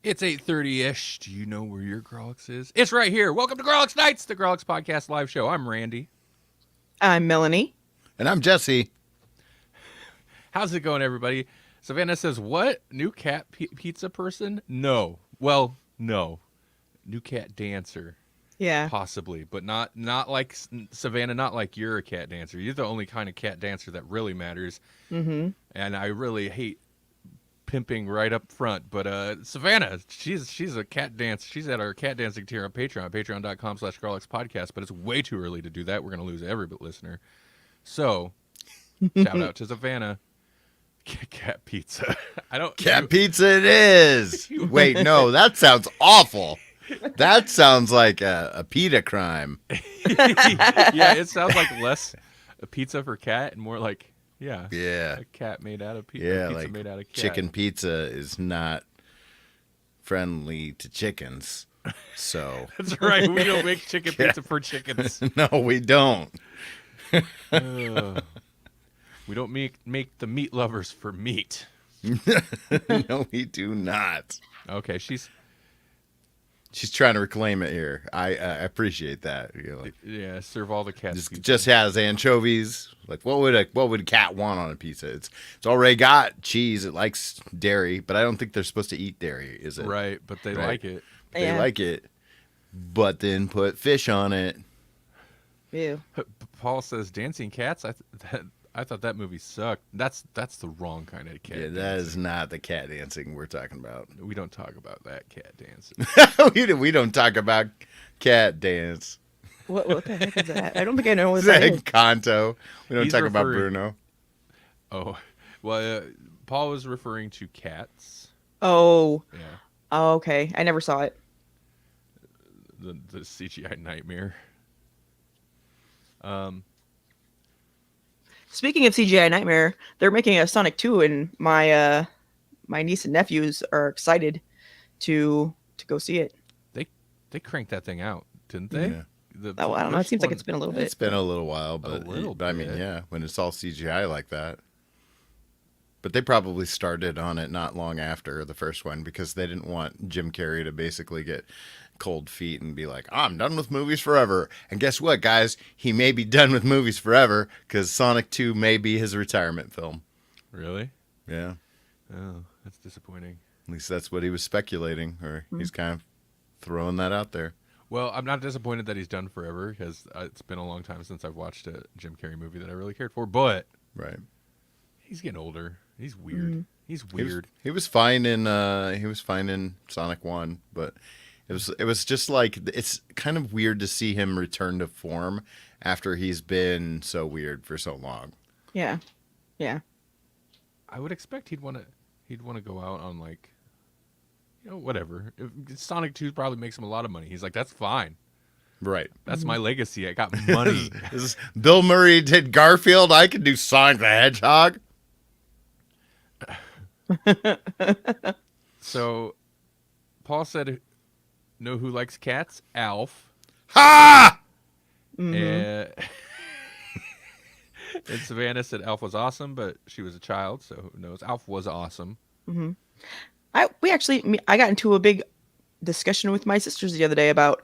It's 8:30-ish. Do you know where your Grawlix is? It's right here. Welcome to Grawlix Nights, the Grawlix Podcast live show. I'm Randy. I'm Melanie. And I'm Jesse. How's it going, everybody? Savannah says, what? New cat pizza person? No. Well, no. New cat dancer. Yeah. Possibly, but not like Savannah, not like you're a cat dancer. You're the only kind of cat dancer that really matters. Mm-hmm. And I really hate pimping right up front, but Savannah, she's a cat dance. She's at our cat dancing tier on Patreon, patreon.com/Grawlix Podcast, but it's way too early to do that. We're going to lose every listener. So, shout out to Savannah. Cat pizza. Cat pizza it is. Wait, no, that sounds awful. That sounds like a PETA crime. Yeah, it sounds like less a pizza for cat and more like a cat made out of pizza. Yeah, pizza like made out of cat. chicken pizza is not friendly to chickens. So That's right. We don't make chicken pizza for chickens. no, we don't. We don't make the meat lovers for meat. No, we do not. Okay, she's trying to reclaim it here. I appreciate that. serve all the cats. Just has anchovies. Like what would a cat want on a pizza? It's already got cheese. It likes dairy, but I don't think they're supposed to eat dairy, is it? Right, but they like it. They like it, but then put fish on it. Ew. Paul says dancing cats. I thought that movie sucked. That's the wrong kind of cat. Yeah, that is not the cat dancing we're talking about. We don't talk about that cat dancing. we don't talk about cat dance. What the heck is that? I don't think I know what that is. Kanto. We don't He's talk about referring- Bruno. Oh, well, Paul was referring to cats. Oh. Yeah, Oh, okay. I never saw it. the CGI nightmare. Speaking of CGI Nightmare, they're making a Sonic 2, and my niece and nephews are excited to go see it. They cranked that thing out, didn't they? Yeah. Oh, I don't know. It seems like it's been a little bit. It's been a little while, but I mean, bit. yeah, when it's all CGI like that. But they probably started on it not long after the first one because they didn't want Jim Carrey to basically get cold feet and be like, I'm done with movies forever. And guess what, guys? He may be done with movies forever because Sonic 2 may be his retirement film. Really? Yeah. Oh, that's disappointing. At least that's what he was speculating, or he's kind of throwing that out there. Well, I'm not disappointed that he's done forever because it's been a long time since I've watched a Jim Carrey movie that I really cared for. But Right. he's getting older. He's weird. Mm-hmm. He's weird. He was fine in Sonic 1, but it was just like it's kind of weird to see him return to form after he's been so weird for so long. Yeah. Yeah. I would expect he'd want to go out on like, whatever. Sonic 2 probably makes him a lot of money. He's like, that's fine. Right. That's my legacy. I got money. Bill Murray did Garfield. I could do Sonic the Hedgehog. So, Paul said, know who likes cats? Alf. Ha! And Savannah said Alf was awesome, but she was a child, so who knows? Alf was awesome. I got into a big discussion with my sisters the other day about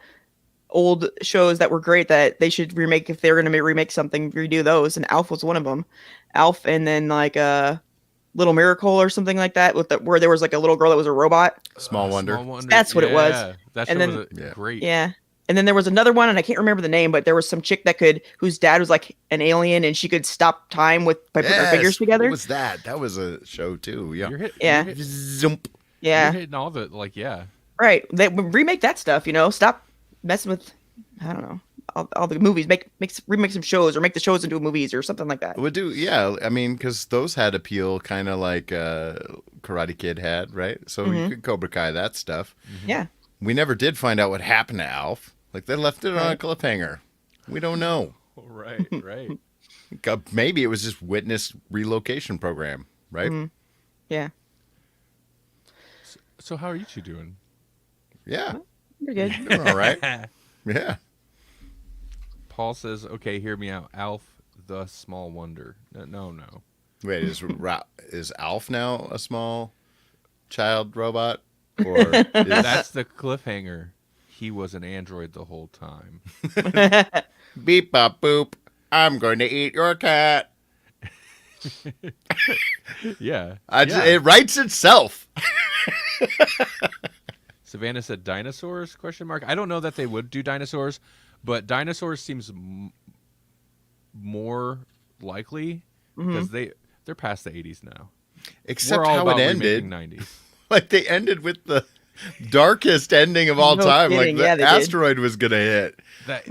old shows that were great that they should remake if they're going to remake something, redo those, and Alf was one of them. Alf, and then like Little Miracle or something like that, where there was like a little girl that was a robot. Small Wonder. That's what it was. That And show then- was great. Yeah. And then there was another one, and I can't remember the name, but there was some chick whose dad was like an alien, and she could stop time by putting her fingers together. What was that? That was a show too. Yeah. Yeah. Zoomp. Yeah. You're hitting all the, Right. They remake that stuff, Stop messing with, I don't know, all the movies. Remake some shows or make the shows into movies or something like that. Would do, yeah. I mean, because those had appeal, kind of like Karate Kid had, right? So you could Cobra Kai that stuff. Yeah. We never did find out what happened to Alf. Like they left it on a cliffhanger. We don't know. Right. Maybe it was just witness relocation program, right? Yeah. So how are you two doing? Yeah, Pretty good. doing all right. Yeah. Paul says, okay, hear me out. Alf, the small wonder. No. Wait, is Alf now a small child robot? Or is That's the cliffhanger. He was an android the whole time. beep bop boop? I'm going to eat your cat. Yeah. It writes itself. Savannah said dinosaurs? Question mark. I don't know that they would do dinosaurs, but dinosaurs seems more likely because they're past the 80s now. Except We're all how about it ended. remaking 90s. Like they ended with the darkest ending of all No time. kidding. Like Yeah, the they did. asteroid was gonna hit. That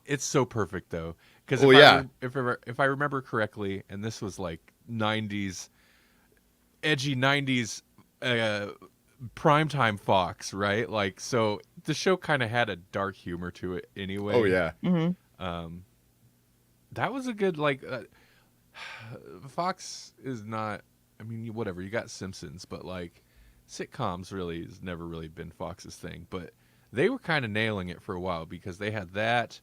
it's so perfect though, because Oh, yeah. if I remember correctly, and this was like 90s, edgy 90s primetime Fox, right? Like, so the show kind of had a dark humor to it anyway. Oh yeah. That was a good Fox is not. I mean, whatever. You got Simpsons, but like sitcoms really has never really been Fox's thing. But they were kind of nailing it for a while because they had that,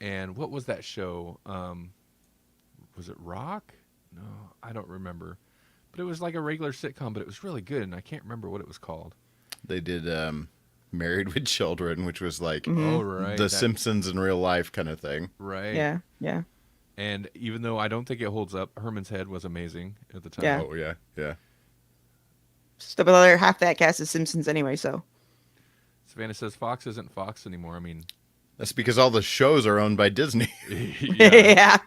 and what was that show? Was it Rock? No, I don't remember. But it was like a regular sitcom, but it was really good, and I can't remember what it was called. They did Married with Children, which was like Oh, right. the Simpsons in real life kind of thing. Right. Yeah, yeah. And even though I don't think it holds up, Herman's Head was amazing at the time. Yeah. Oh yeah, yeah. Just about the other half that cast is Simpsons anyway, so. Savannah says Fox isn't Fox anymore. I mean, That's because all the shows are owned by Disney. yeah. Yeah.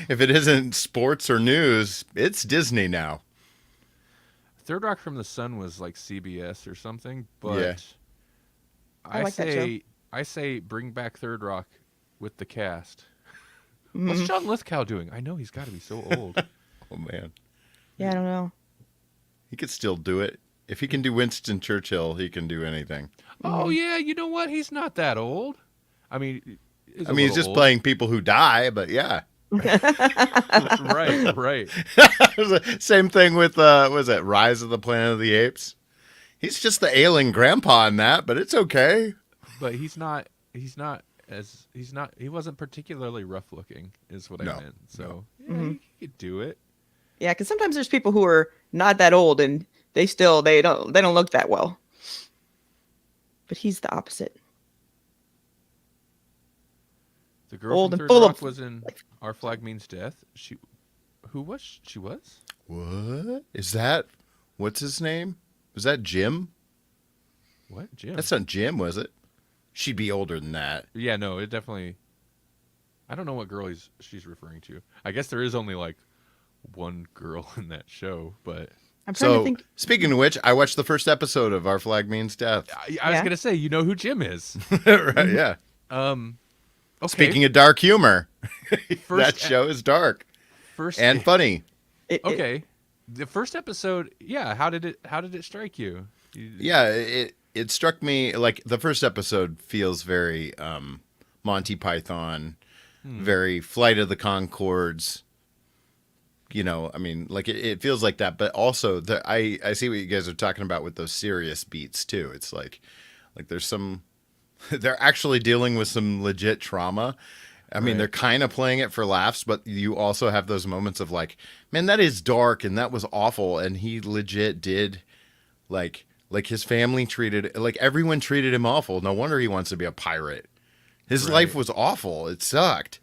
If it isn't sports or news, it's Disney now. Third Rock from the Sun was like CBS or something, but Yeah. I like that show. I say bring back Third Rock with the cast. What's John Lithgow doing? I know he's got to be so old. Oh man, Yeah, I don't know. he could still do it. If he can do Winston Churchill, he can do anything. Oh yeah, you know what? He's not that old. I mean, He's just playing people who die, but yeah. Right, right. Same thing with was it Rise of the Planet of the Apes? He's just the ailing grandpa in that, but it's okay. But he wasn't particularly rough looking, is what No. I meant. So yeah, he could do it. Yeah, because sometimes there's people who are not that old and they don't look that well. But he's the opposite. The girl Old from and Third full Rock of- was in Our Flag Means Death. Who was she? Was What is that? What's his name? Was that Jim? what Jim? That's not Jim, was it? She'd be older than that. Yeah, no, it definitely. I don't know what girl she's referring to. I guess there is only like one girl in that show, but I'm trying to So, think. speaking of which, I watched the first episode of Our Flag Means Death. I was Yeah. gonna say, you know who Jim is. Right, yeah. Okay. Speaking of dark humor, that First- show is dark first and funny. okay, the first episode. Yeah, how did it strike you? Yeah, it struck me like the first episode feels very Monty Python, very Flight of the Conchords. You know, I mean, like it feels like that, but also I see what you guys are talking about with those serious beats too. It's like there's some they're actually dealing with some legit trauma. I mean, Right. they're kind of playing it for laughs, but you also have those moments of like, man, that is dark and that was awful, and he legit did like his family treated like everyone treated him awful. No wonder he wants to be a pirate. His Right. life was awful. It sucked.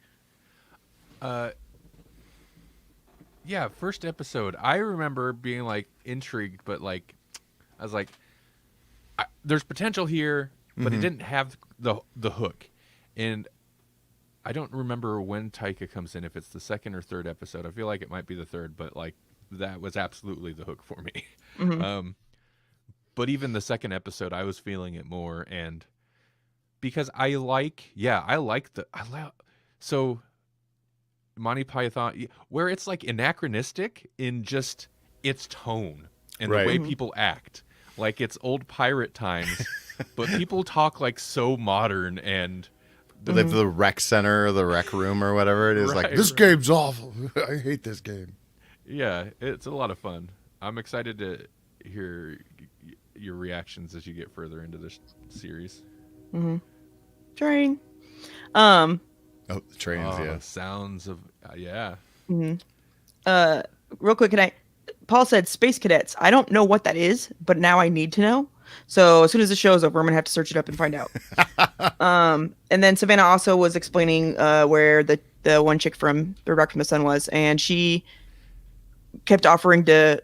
Yeah, first episode. I remember being like intrigued, but like I was like, there's potential here, but it didn't have the hook, and I don't remember when Taika comes in. If it's the second or third episode, I feel like it might be the third, but like that was absolutely the hook for me. But even the second episode, I was feeling it more, and because so Monty Python, where it's like anachronistic in just its tone and Right. the way people act, like it's old pirate times, but people talk like so modern and The rec center or the rec room or whatever it is, like, Right, this right. game's awful. I hate this game. yeah, it's a lot of fun. I'm excited to hear your reactions as you get further into this series. Train. Oh, the trains, Oh, yeah. sounds of yeah. Real quick, Paul said Space Cadets. I don't know what that is, but now I need to know. So as soon as the show's over, I'm gonna have to search it up and find out. And then Savannah also was explaining where the one chick from Third Rock from the Sun was, and she kept offering to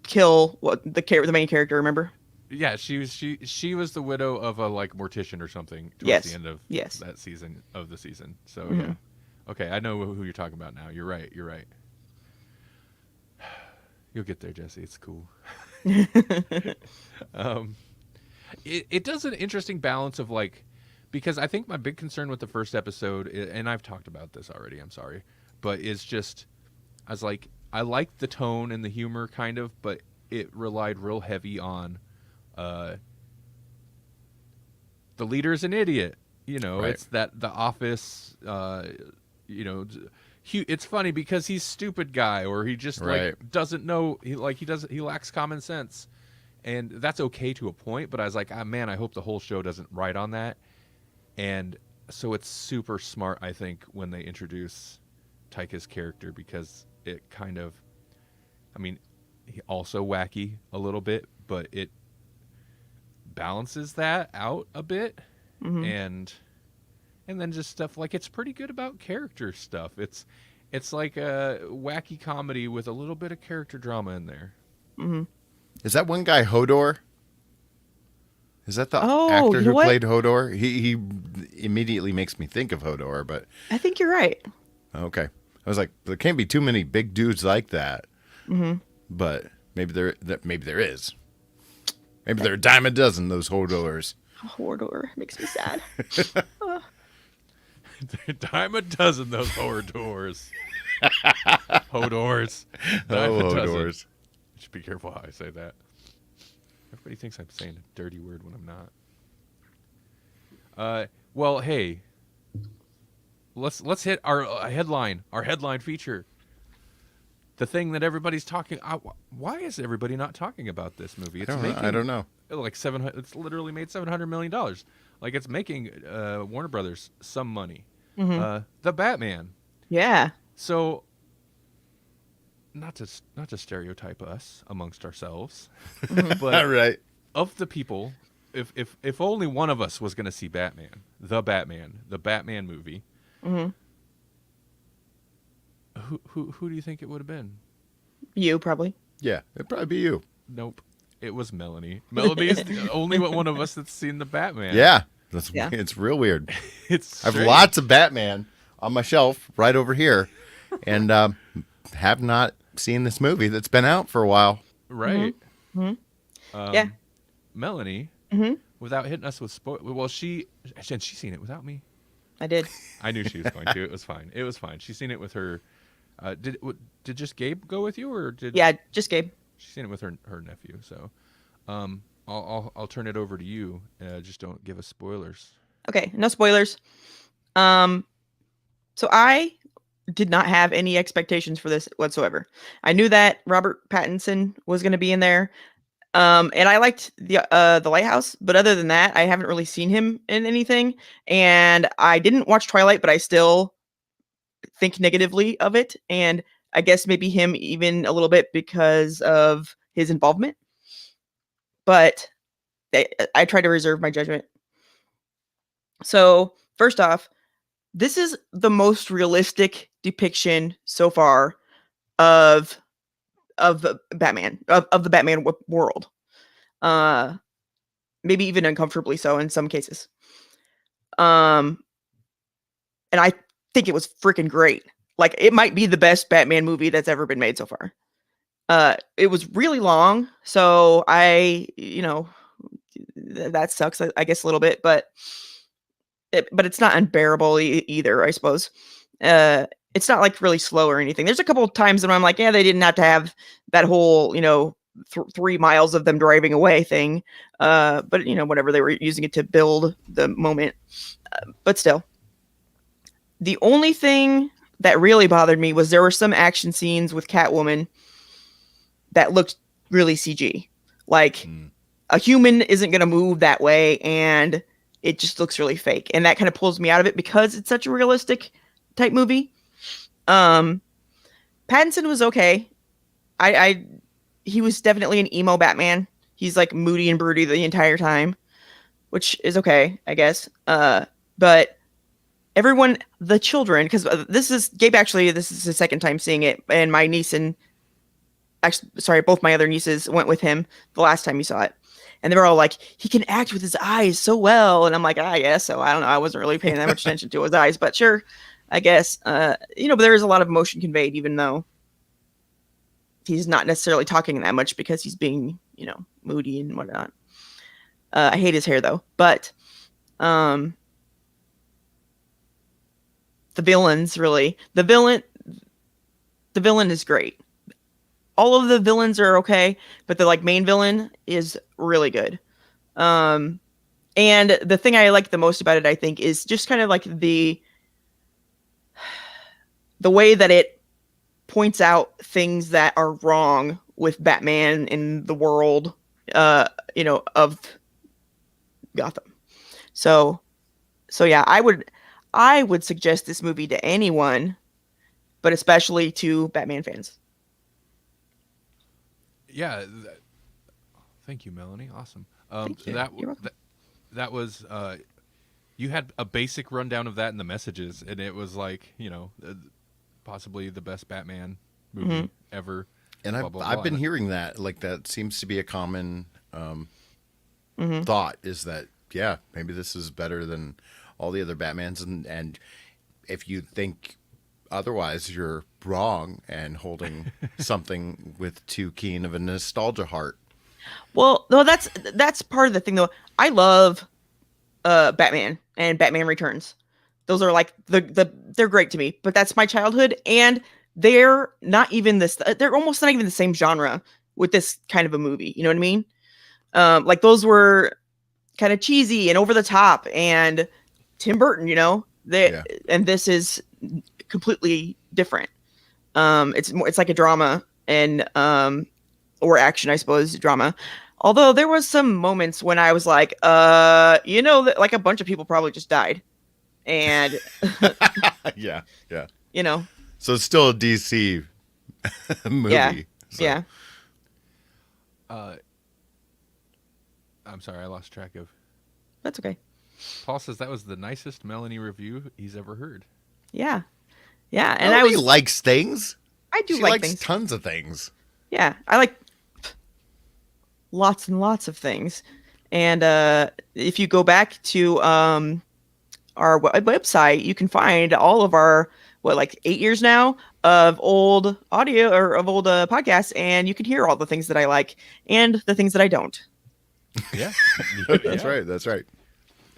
kill the main character. Remember? Yeah, she was the widow of a like mortician or something towards Yes. the end of Yes. that season of the season. So Mhm. yeah, okay, I know who you're talking about now. You're right. You're right. You'll get there, Jesse. It's cool. It does an interesting balance of like, because I think my big concern with the first episode, and I've talked about this already. I'm sorry, but is just I was like, I liked the tone and the humor kind of, but it relied real heavy on the leader's an idiot. You know, Right. it's that The Office. It's funny because he's stupid guy, or he just Right. like doesn't know. He lacks common sense, and that's okay to a point. But I was like, man, I hope the whole show doesn't ride on that. And so it's super smart, I think, when they introduce Taika's character, because it kind of, I mean, he also wacky a little bit, but it balances that out a bit. Mhm. And then just stuff like, it's pretty good about character stuff. It's like a wacky comedy with a little bit of character drama in there. Mhm. Is that one guy Hodor? Is that the Oh, actor you know who what? played Hodor? He immediately makes me think of Hodor, but I think you're right. okay. I was like, there can't be too many big dudes like that. Mhm. But maybe there is. Maybe there are a dime a dozen those Hodors. Hodor makes me sad. Dime a dozen those Hodors. Hodors. Dime Oh, a dozen. Hodors. Should be careful how I say that. Everybody thinks I'm saying a dirty word when I'm not. Well, hey, let's hit our headline feature. The thing that everybody's talking. Why is everybody not talking about this movie? It's I don't know. Like it's literally made $700 million. Like, it's making Warner Brothers some money. Mhm. The Batman. Yeah. So, not to stereotype us amongst ourselves, Mhm. but All right. of the people, if only one of us was going to see the Batman movie, Mhm. who do you think it would have been? You probably. Yeah, it'd probably be you. Nope, it was Melanie. Melanie is the only one of us that's seen the Batman. Yeah. Yeah. It's real weird. It's I have strange. lots of Batman on my shelf right over here, and have not seen this movie that's been out for a while. Right. Mhm. Um, Yeah. Melanie, Mhm. without hitting us with well, she's seen it without me. I did. I knew she was going to. It was fine. It was fine. She's seen it with her. Did just Gabe go with you, or did? Yeah, just Gabe. She's seen it with her nephew. So, I'll turn it over to you. Just don't give us spoilers. Okay, no spoilers. So I did not have any expectations for this whatsoever. I knew that Robert Pattinson was going to be in there. And I liked the Lighthouse, but other than that, I haven't really seen him in anything. And I didn't watch Twilight, but I still think negatively of it. And I guess maybe him even a little bit because of his involvement. But I try to reserve my judgment. So first off, this is the most realistic depiction so far of Batman, of the Batman world. Maybe even uncomfortably so in some cases. And I think it was freaking great. Like, it might be the best Batman movie that's ever been made so far. It was really long, so that sucks, I guess, a little bit, but it's not unbearable either, I suppose. It's not like really slow or anything. There's a couple of times when I'm like, yeah, they didn't have to have that whole, 3 miles of them driving away thing. But whatever, they were using it to build the moment. But still, the only thing that really bothered me was there were some action scenes with Catwoman that looked really CG. Like, a human isn't going to move that way, and it just looks really fake. And that kind of pulls me out of it because it's such a realistic type movie. Pattinson was okay. He was definitely an emo Batman. He's like moody and broody the entire time, which is okay, I guess. But everyone, the children, because this is Gabe. Actually, this is his second time seeing it, and my niece and actually, sorry, both my other nieces went with him the last time he saw it, and they were all like, "He can act with his eyes so well," and I'm like, "I guess so." I don't know. I wasn't really paying that much attention to his eyes, but sure, I guess. But there is a lot of emotion conveyed, even though he's not necessarily talking that much because he's being, moody and whatnot. I hate his hair though, but the villains really, the villain is great. All of the villains are okay, but the main villain is really good. And the thing I like the most about it, I think, is just kind of like the way that it points out things that are wrong with Batman in the world, of Gotham. So yeah, I would suggest this movie to anyone, but especially to Batman fans. Yeah. Thank you, Melanie. Awesome. Thank you. You're welcome. That was you had a basic rundown of that in the messages, and it was possibly the best Batman movie ever. And blah, blah, I've blah. been hearing that. That seems to be a common thought, is that, yeah, maybe this is better than all the other Batmans. And if you think otherwise, you're wrong and holding something with too keen of a nostalgia heart. Well, no, that's part of the thing, though. I love Batman and Batman Returns. Those are they're great to me, but that's my childhood, and they're not even they're almost not even the same genre with this kind of a movie. You know what I mean? Those were kind of cheesy and over the top, and Tim Burton, and this is completely different. It's like a drama and or action, I suppose, drama. Although there was some moments when I was like, that a bunch of people probably just died. And yeah. So it's still a DC movie. Yeah. So. Yeah. I'm sorry, I lost track of. That's okay. Paul says that was the nicest Melanie review he's ever heard. Yeah. Yeah. And Melanie likes things. I do she like likes things. Tons of things. Yeah. I like lots and lots of things. And if you go back to our website, you can find all of our 8 years now of old audio or of old podcasts, and you can hear all the things that I like and the things that I don't. Yeah. That's right.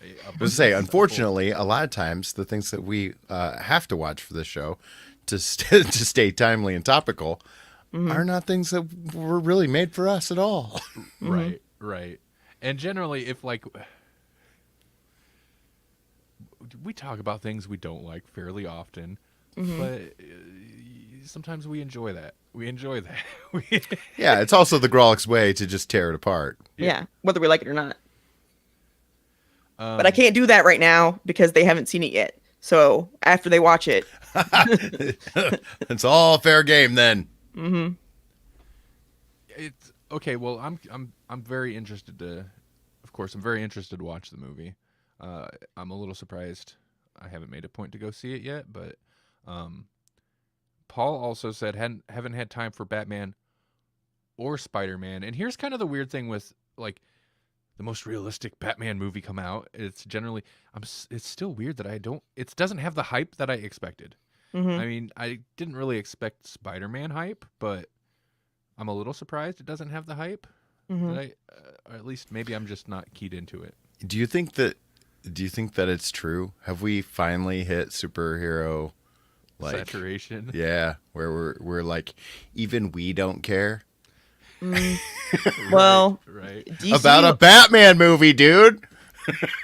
I was say, unfortunately, a lot of times the things that we have to watch for this show to stay timely and topical are not things that were really made for us at all. Right. And generally, if we talk about things we don't like fairly often, but sometimes we enjoy that. Yeah, it's also the Grawlix way to just tear it apart. Yeah, whether we like it or not. But I can't do that right now because they haven't seen it yet. So after they watch it, it's all fair game then. It's okay. Well, I'm very interested to. Of course, I'm very interested to watch the movie. I'm a little surprised I haven't made a point to go see it yet, but Paul also said haven't had time for Batman or Spider-Man. And here's kind of the weird thing with the most realistic Batman movie come out. It's generally it's still weird that it doesn't have the hype that I expected. I mean, I didn't really expect Spider-Man hype, but I'm a little surprised it doesn't have the hype. That or at least maybe I'm just not keyed into it. Do you think that it's true? Have we finally hit superhero saturation? Yeah, where we're like, even we don't care. Well, right. DC, About a Batman movie, dude.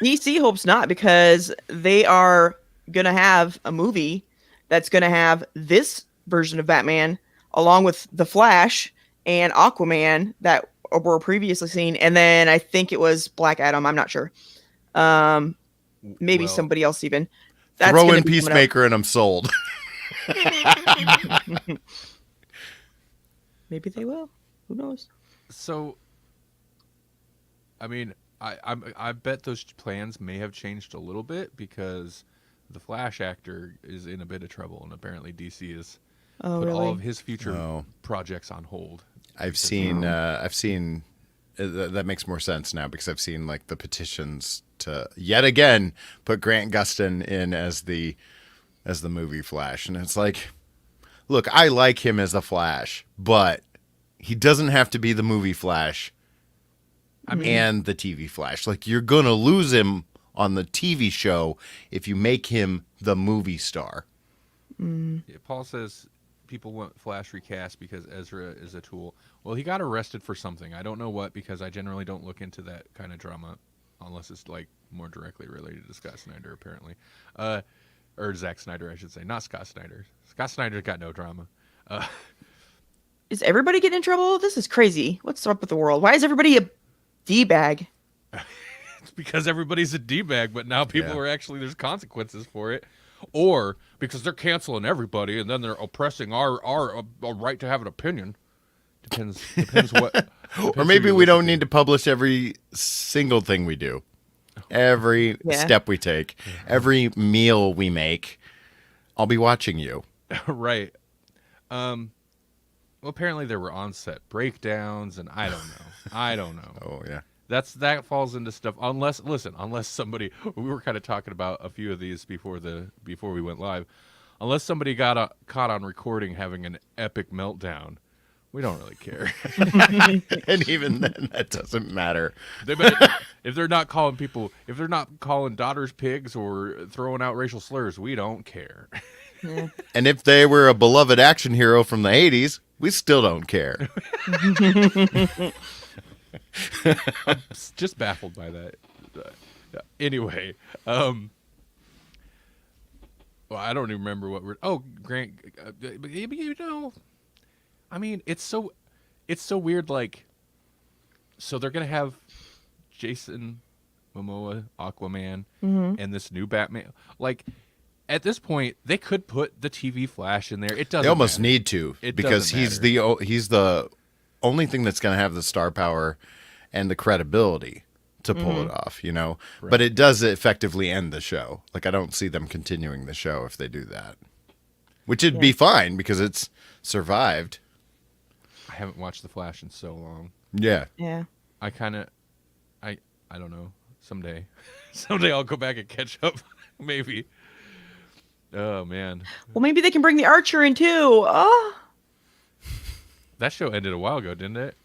DC hopes not, because they are gonna have a movie that's gonna have this version of Batman along with the Flash and Aquaman that were previously seen, and then I think it was Black Adam. I'm not sure. Maybe somebody else even. That's throw in Peacemaker and I'm sold. Maybe they will. Who knows? So I mean, I bet those plans may have changed a little bit because the Flash actor is in a bit of trouble, and apparently DC has Oh, put all really? of his future Oh. projects on hold. I've seen that makes more sense now because I've seen like the petitions to yet again put Grant Gustin in as the movie Flash, and it's like, look, I like him as the Flash, but he doesn't have to be the movie Flash and the TV Flash. Like, you're gonna lose him on the TV show if you make him the movie star. Yeah, Paul says people want Flash recast because Ezra is a tool. Well, he got arrested for something. I don't know what, because I generally don't look into that kind of drama unless it's like more directly related to Scott Snyder, apparently. Or Zack Snyder, I should say, not Scott Snyder. Scott Snyder's got no drama. Is everybody getting in trouble? This is crazy. What's up with the world? Why is everybody a D-bag? It's because everybody's a D-bag, but now people Yeah. are actually, there's consequences for it. Or because they're canceling everybody and then they're oppressing our right to have an opinion. Depends what. Or maybe we don't need to publish every single thing we do, every step we take, every meal we make. I'll be watching you. Right. Well, apparently there were on-set breakdowns, and I don't know. Oh yeah. That falls into stuff. Unless somebody, we were kind of talking about a few of these before we went live. Unless somebody got caught on recording having an epic meltdown, we don't really care. And even then, that doesn't matter. If they're not calling daughters pigs or throwing out racial slurs, we don't care. Yeah. And if they were a beloved action hero from the 80s, we still don't care. I'm just baffled by that. Anyway, well, I don't even remember what we're. Oh, Grant, you know, I mean, it's so weird. Like, so they're gonna have Jason Momoa, Aquaman, and this new Batman. Like, at this point, they could put the TV Flash in there. It doesn't. They almost matter. need to It because doesn't he's matter. he's the only thing that's going to have the star power and the credibility to pull it off, you know. Right. But it does effectively end the show. Like, I don't see them continuing the show if they do that, which would be fine because it's survived. I haven't watched The Flash in so long. Yeah. Yeah. I don't know. Someday I'll go back and catch up. Maybe. Oh man, Well, maybe they can bring the Archer in too. Oh. that show ended a while ago, didn't it?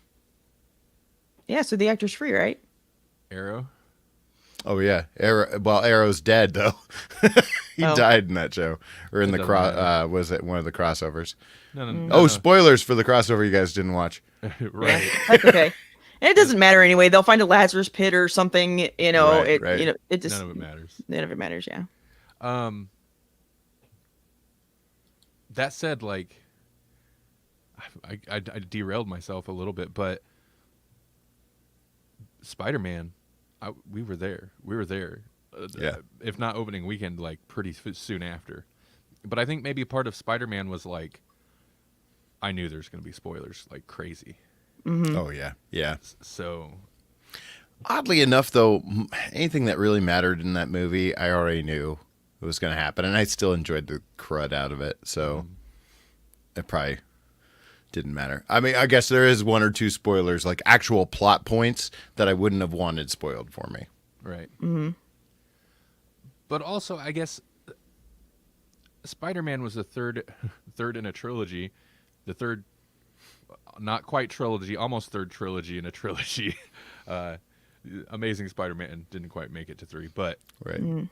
Yeah, so the actor's free, right? Arrow. Oh yeah. Arrow's dead though. He Oh. died in that show, or in It the doesn't matter. was it one of the crossovers? No. Spoilers for the crossover you guys didn't watch. Right. That's okay. And it doesn't matter anyway. They'll find a Lazarus pit or something. You know, Right. You know, it just None of it matters. none of it matters. Yeah. That said, like, I derailed myself a little bit, but Spider-Man, we were there. Yeah. If not opening weekend, like pretty soon after. But I think maybe part of Spider-Man was like, I knew there's going to be spoilers like crazy. Oh yeah. Yeah. So Oddly enough, though, anything that really mattered in that movie, I already knew it was going to happen, and I still enjoyed the crud out of it, so it probably didn't matter. I mean, I guess there is one or two spoilers, like actual plot points that I wouldn't have wanted spoiled for me. right. But also, I guess Spider-Man was the third in a trilogy, the third, not quite trilogy, almost third trilogy in a trilogy. Amazing Spider-Man didn't quite make it to 3, but Right.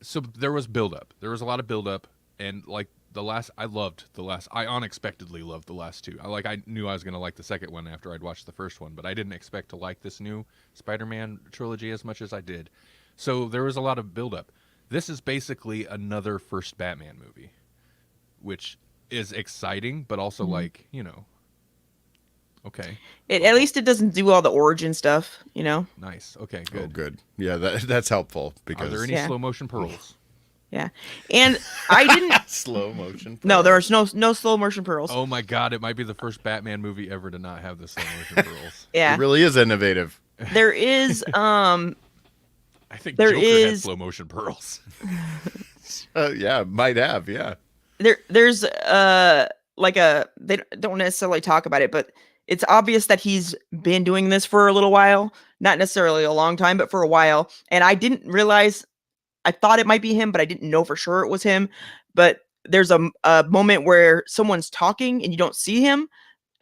so there was build-up. There was a lot of build-up, and like I unexpectedly loved the last 2. I knew I was going to like the second one after I'd watched the first one, but I didn't expect to like this new Spider-Man trilogy as much as I did. So there was a lot of build-up. This is basically another first Batman movie, which is exciting, but also like, you know, okay, At least it doesn't do all the origin stuff, you know? nice. Okay, Oh, good. good. Yeah, that's helpful Are because there any Yeah. slow motion pearls? Yeah. And I didn't slow motion. no, there was no slow motion pearls. Oh my god, it might be the first Batman movie ever to not have the slow motion pearls. Yeah. It really is innovative. there is I think there Joker had is slow motion pearls. Yeah, might have. Yeah. there's like they don't necessarily talk about it, but it's obvious that he's been doing this for a little while, not necessarily a long time, but for a while. And I didn't realize, I thought it might be him, but I didn't know for sure it was him. But there's a moment where someone's talking and you don't see him,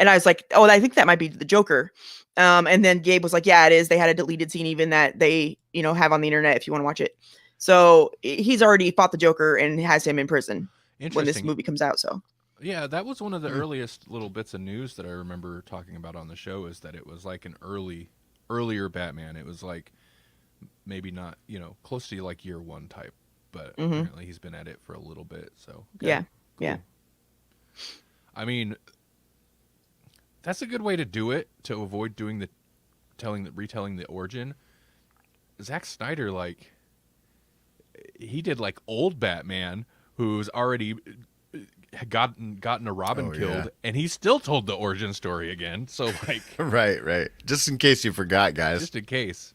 and I was like, oh, I think that might be the Joker. And then Gabe was like, yeah, it is. They had a deleted scene even that they, have on the internet if you want to watch it. So he's already fought the Joker and has him in prison when this Interesting. movie comes out. So Yeah, that was one of the earliest little bits of news that I remember talking about on the show, is that it was like an earlier Batman. It was like maybe not, close to like year one type, but apparently he's been at it for a little bit. So okay, yeah, cool. yeah, I mean, that's a good way to do it, to avoid doing retelling the origin. Zack Snyder, like, he did like old Batman, who's already gotten a Robin Oh, killed, yeah. and he still told the origin story again. So like, Right. Just in case you forgot, guys. just in case,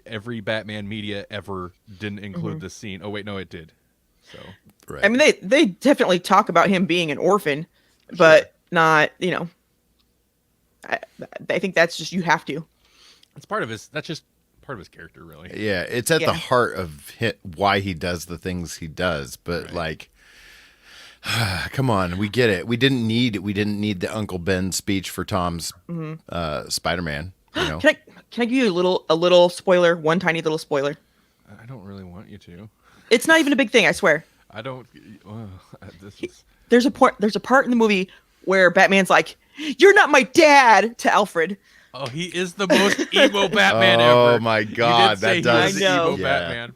every Batman media ever didn't include this scene. Oh wait, no, it did. So Right. I mean, they definitely talk about him being an orphan, but not, I think that's just, you have to. it's part of his. That's just part of his character, really. Yeah, it's at Yeah. the heart of why he does the things he does. But Right. like, come on, we get it. We didn't need the Uncle Ben speech for Tom's Spider-Man. Can I give you a little spoiler, one tiny little spoiler? I don't really want you to. It's not even a big thing, I swear. I don't. This is. There's a part in the movie where Batman's like, "You're not my dad," to Alfred. Oh, he is the most emo Batman ever. Oh my God, you did say that does. he was the I know. emo Yeah. Batman.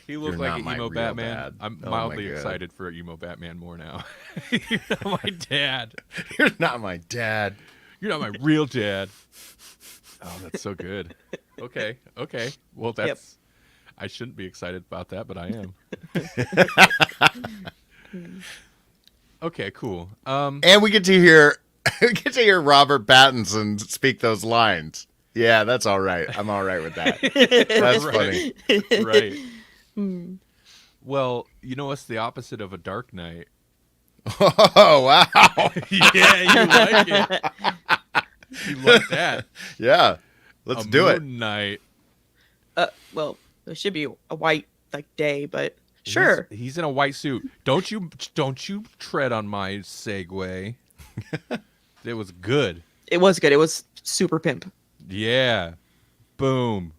He looked You're like not an my emo real Batman. dad. I'm Oh my mildly God. excited for emo Batman more now. You're not my dad. You're not my dad. You're not my real dad. Oh, that's so good. Okay. Well, that's. I shouldn't be excited about that, but I am. Okay, cool. And we get to hear Robert Pattinson speak those lines. Yeah, that's all right. I'm all right with that. That's funny. Right. Well, what's the opposite of a Dark Knight? Oh wow. Yeah, you like it. You like that. Yeah. Let's do it. Moon Knight. Well, it should be a white day, but sure. He's in a white suit. Don't you tread on my segue. It was good. It was good. It was super pimp. Yeah. Boom.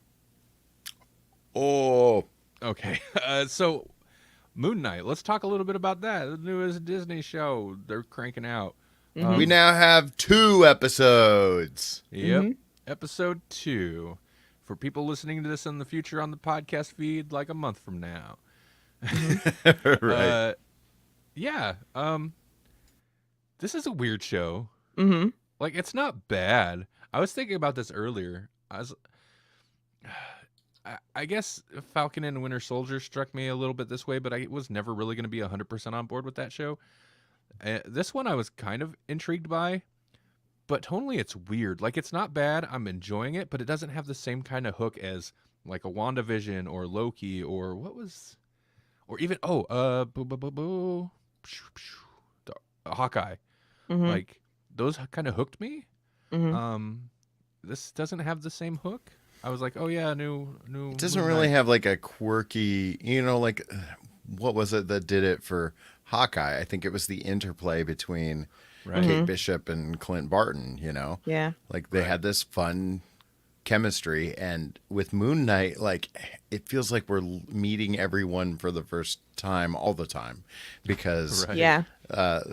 Oh. Okay. So Moon Knight. Let's talk a little bit about that. The newest Disney show they're cranking out. We now have 2 episodes. Yep. Episode 2. For people listening to this in the future on the podcast feed, like a month from now. Right. Yeah. This is a weird show. Mm-hmm. Like, it's not bad. I was thinking about this earlier. I guess Falcon and Winter Soldier struck me a little bit this way, but I was never really going to be 100% on board with that show. This one I was kind of intrigued by, but tonally it's weird. Like, it's not bad. I'm enjoying it, but it doesn't have the same kind of hook as like a WandaVision or Loki or even Hawkeye. Mm-hmm. Like, those kind of hooked me. Mm-hmm. This doesn't have the same hook. I was like, oh yeah, new. It doesn't Moon really Knight. have like a quirky, like what was it that did it for Hawkeye? I think it was the interplay between Right. Kate Bishop and Clint Barton, Yeah. Like they had this fun chemistry, and with Moon Knight, like it feels like we're meeting everyone for the first time all the time because Right. Yeah.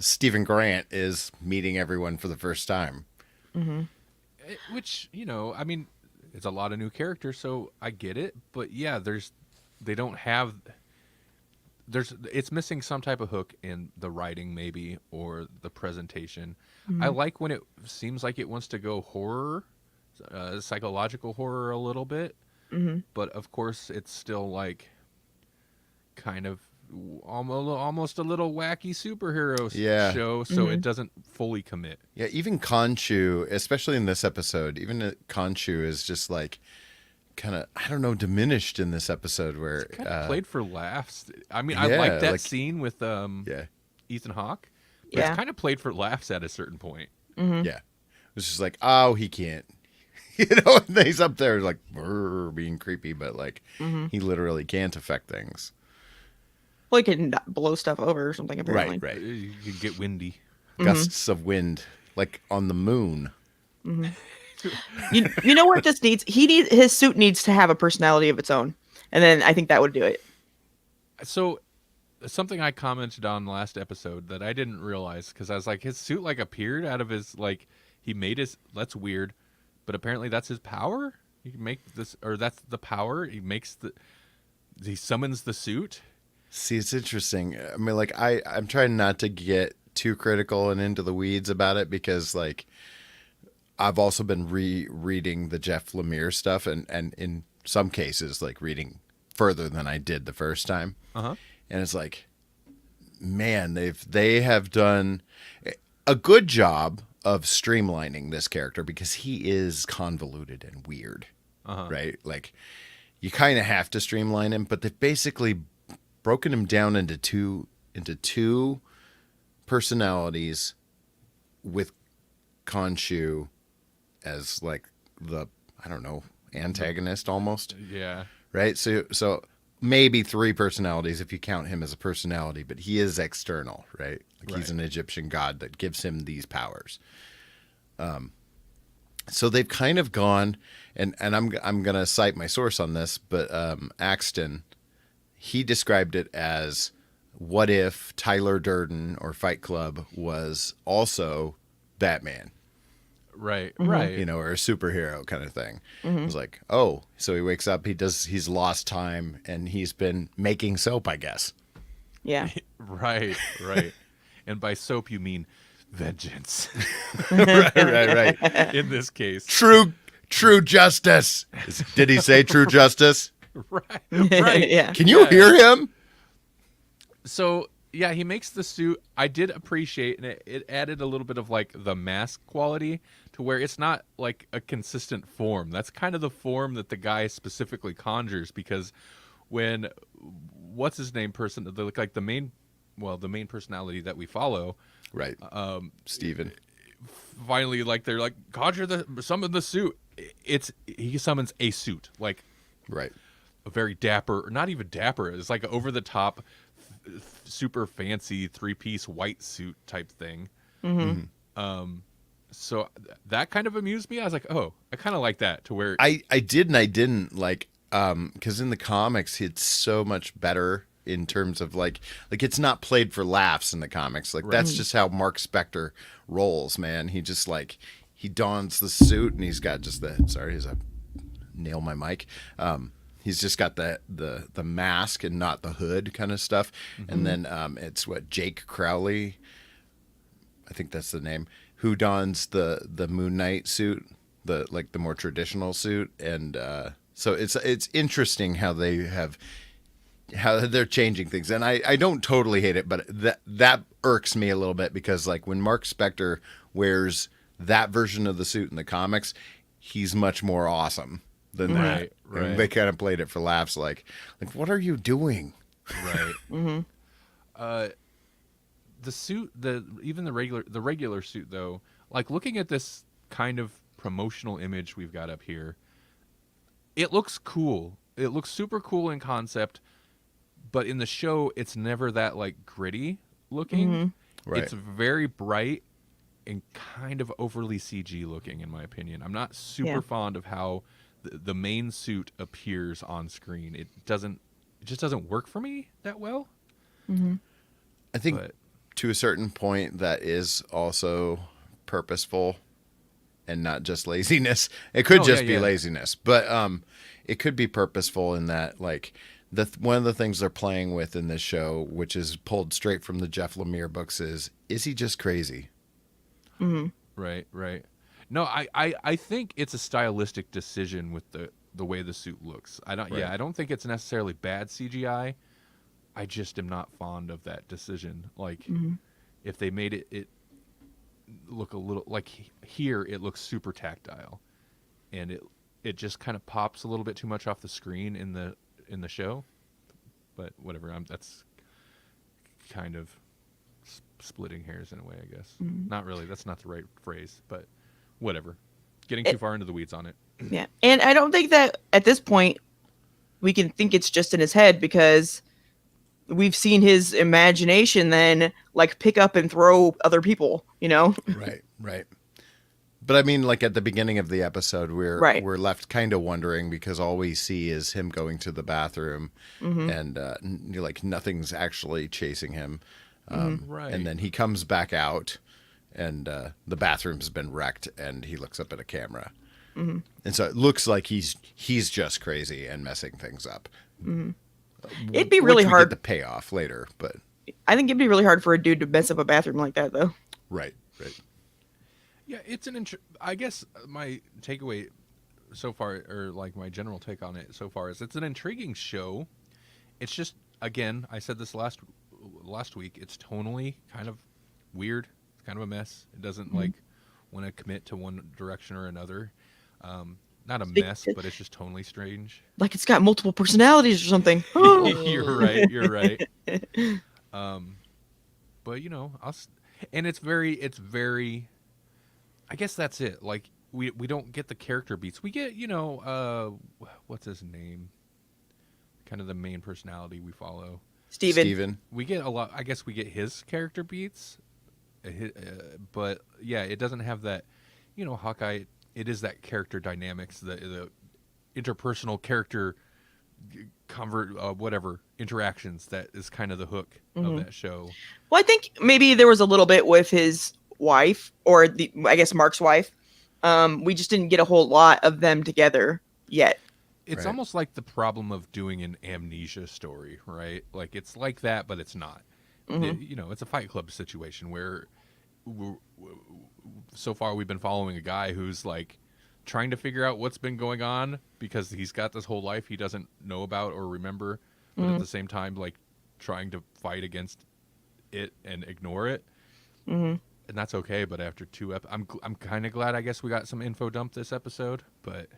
Stephen Grant is meeting everyone for the first time. Which, I mean, it's a lot of new characters, so I get it. But yeah, it's missing some type of hook in the writing, maybe, or the presentation. I like when it seems like it wants to go horror, psychological horror a little bit. But of course, it's still like kind of almost a little wacky superhero show, so Mm-hmm. it doesn't fully commit. Yeah, even Khonshu, especially in this episode, even Khonshu is just like kind of, I don't know, diminished in this episode where Kind of played for laughs. I mean, I yeah, like that like- scene with yeah, Ethan Hawke. But Yeah. it's kind of played for laughs at a certain point. Mm-hmm. yeah. It was just like, oh, he can't. And he's up there like being creepy, but like Mm-hmm. he literally can't affect things. Well, he can blow stuff over or something, apparently. Right. You can get windy. Mm-hmm. Gusts of wind, like on the moon. You know what this needs? His suit needs to have a personality of its own. And then I think that would do it. So, something I commented on last episode that I didn't realize, because I was like, his suit like appeared out of his, like, he made his, that's weird, but apparently that's his power. He can make this, or that's the power. He summons the suit. See, it's interesting. I mean, like I'm trying not to get too critical and into the weeds about it because, like, I've also been rereading the Jeff Lemire stuff, and in some cases, like reading further than I did the first time. Uh-huh. And it's like, man, they have done a good job of streamlining this character because he is convoluted and weird, Uh-huh. right? Like, you kind of have to streamline him, but they've basically broken him down into two personalities, with Khonshu as like the, I don't know, antagonist almost, Yeah. right? So maybe three personalities if you count him as a personality, but he is external, right? Like he's Right. an Egyptian god that gives him these powers. So they've kind of gone, and I'm gonna cite my source on this, but Axton, he described it as, what if Tyler Durden or Fight Club was also Batman, Right. Mm-hmm. Right. you know, or a superhero kind of thing. It was like, oh, so he wakes up, he's lost time, and he's been making soap, I guess. Yeah. Right. Right. And by soap, you mean vengeance right. in this case. True justice. Did he say true justice? Right. Right. Yeah. Can you hear him? So yeah, he makes the suit. I did appreciate, and it added a little bit of like the mask quality to where it's not like a consistent form. That's kind of the form that the guy specifically conjures, because when what's his name person, like the main personality that we follow, Right. Steven. finally like they're like summon the suit. He summons a suit, like Right. a very dapper, not even dapper. It's like over the top, super fancy 3-piece white suit type thing. So that kind of amused me. I was like, oh, I kind of like that, to where I did and I didn't, like, because in the comics it's so much better in terms of like it's not played for laughs in the comics. Like that's just how Mark Spector rolls, man. He just like he dons the suit and he's got just as I nail my mic. He's just got the mask and not the hood kind of stuff. And then it's Jake Crowley, I think that's the name, who dons the Moon Knight suit, the more traditional suit. And so it's interesting how they're changing things. And I don't totally hate it, but that irks me a little bit, because like when Mark Spector wears that version of the suit in the comics, he's much more awesome than that. Right. And they kind of played it for laughs, like what are you doing? right. The suit, even the regular suit though, like looking at this kind of promotional image we've got up here, it looks cool. It looks super cool in concept, but in the show, it's never that like gritty looking. Right. It's very bright and kind of overly CG looking, in my opinion. I'm not super fond of how the main suit appears on screen. It just doesn't work for me that well. I think But to a certain point that is also purposeful and not just laziness. It could just be laziness, but it could be purposeful in that, like, one of the things they're playing with in this show, which is pulled straight from the Jeff Lemire books, is he just crazy? right. No, I think it's a stylistic decision with the way the suit looks. I don't think it's necessarily bad CGI. I just am not fond of that decision. Like, Mhm. if they made it look a little like here, it looks super tactile, and it just kind of pops a little bit too much off the screen in the show. But whatever, that's kind of splitting hairs in a way, I guess. Mhm. Not really. That's not the right phrase, but whatever. Getting It- too far into the weeds on it. Yeah. And I don't think that at this point we can think it's just in his head, because we've seen his imagination then like pick up and throw other people, you know? Right, right. But I mean, like at the beginning of the episode, Right. we're left kind of wondering because all we see is him going to the bathroom, Mhm. and like nothing's actually chasing him. Right. And then he comes back out, and the bathroom's been wrecked, and he looks up at a camera, Mhm. and so it looks like he's just crazy and messing things up. It'd be really Which we hard. get the payoff later, but I think it'd be really hard for a dude to mess up a bathroom like that, though. right, right. Yeah, it's I guess my takeaway so far, or like my general take on it so far, is it's an intriguing show. It's just, again, I said this last week. It's tonally kind of weird. It's kind of a mess. It doesn't like want to commit to one direction or another. Not a mess, but it's just tonally strange. Like it's got multiple personalities or something. You're right. You're right. But you know, and it's very. I guess that's it. Like we don't get the character beats. We get, you know, what's his name? Kind of the main personality we follow. Steven. We get a lot. I guess we get his character beats, but yeah, it doesn't have that. You know, Hawkeye. It is that character dynamics, the interpersonal character whatever interactions that is kind of the hook of that show. Well, I think maybe there was a little bit with his wife, or I guess Mark's wife. We just didn't get a whole lot of them together yet. It's Right. almost like the problem of doing an amnesia story, right? Like it's like that, but it's not. You know, it's a Fight Club situation where so far we've been following a guy who's like trying to figure out what's been going on because he's got this whole life he doesn't know about or remember, but at the same time like trying to fight against it and ignore it. And that's okay, but after I'm kind of glad I guess we got some info dump this episode, but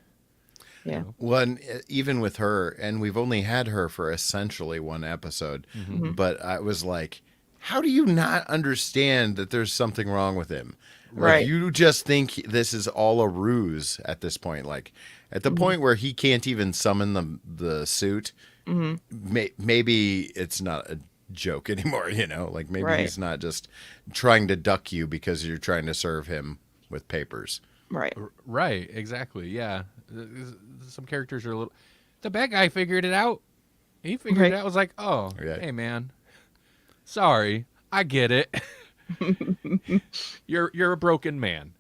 Yeah. you know. Well, and even with her, and we've only had her for essentially one episode, but I was like, how do you not understand that there's something wrong with him? Like, Right. you just think this is all a ruse at this point. Like, at the point where he can't even summon the suit, maybe it's not a joke anymore, you know? Like, maybe Right. he's not just trying to duck you because you're trying to serve him with papers. Right. Right, exactly. Yeah. Some characters are a little. The bad guy figured it out. He figured Right. it out. Was like, oh, Yeah. hey man, sorry, I get it. You're a broken man.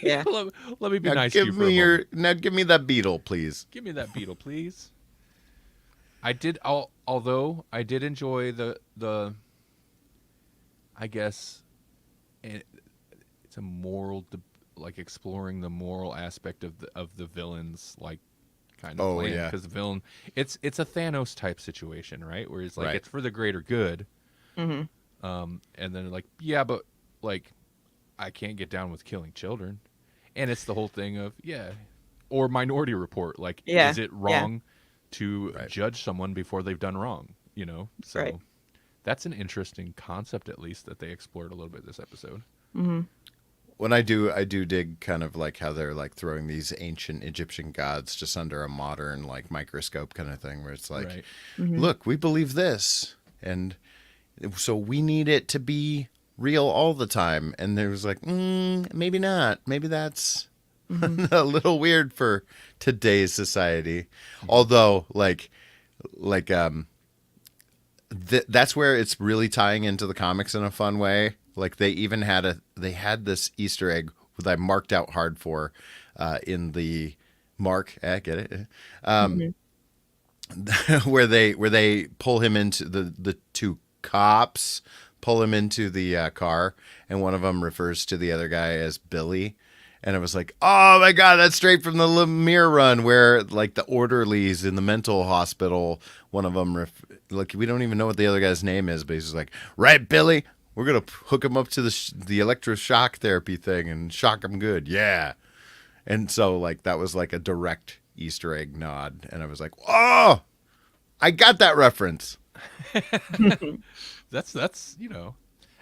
Yeah. let me be Now nice to you give for a me moment. now give me that beetle, please. Give me that beetle, please. I did. Although I did enjoy the. I guess, it's a moral, like exploring the moral aspect of the villains, like kind of Oh, plan. yeah. Because the villain, it's a Thanos type situation, right? Where it's like Right. it's for the greater good. Mhm. And then like, yeah, but like, I can't get down with killing children, and it's the whole thing of or Minority Report. Like, Yeah, is it yeah. wrong to Right. judge someone before they've done wrong? You know, so Right. that's an interesting concept, at least that they explored a little bit this episode. When I do dig kind of like how they're like throwing these ancient Egyptian gods just under a modern like microscope kind of thing, where it's like, Right. look, we believe this, and so we need it to be real all the time. And there was like, maybe not. Maybe that's a little weird for today's society. Although, that's where it's really tying into the comics in a fun way. Like they even had this Easter egg that I marked out hard for in the get it? Where they pull him into the two cops pull him into the car, and one of them refers to the other guy as Billy, And it was like, oh my God, that's straight from the Lemire run where like the orderlies in the mental hospital, one of them, like we don't even know what the other guy's name is, but he's just like, right, Billy, we're going to hook him up to the electroshock therapy thing and shock him good. Yeah. And so like that was like a direct Easter egg nod. And I was like, oh, I got that reference. That's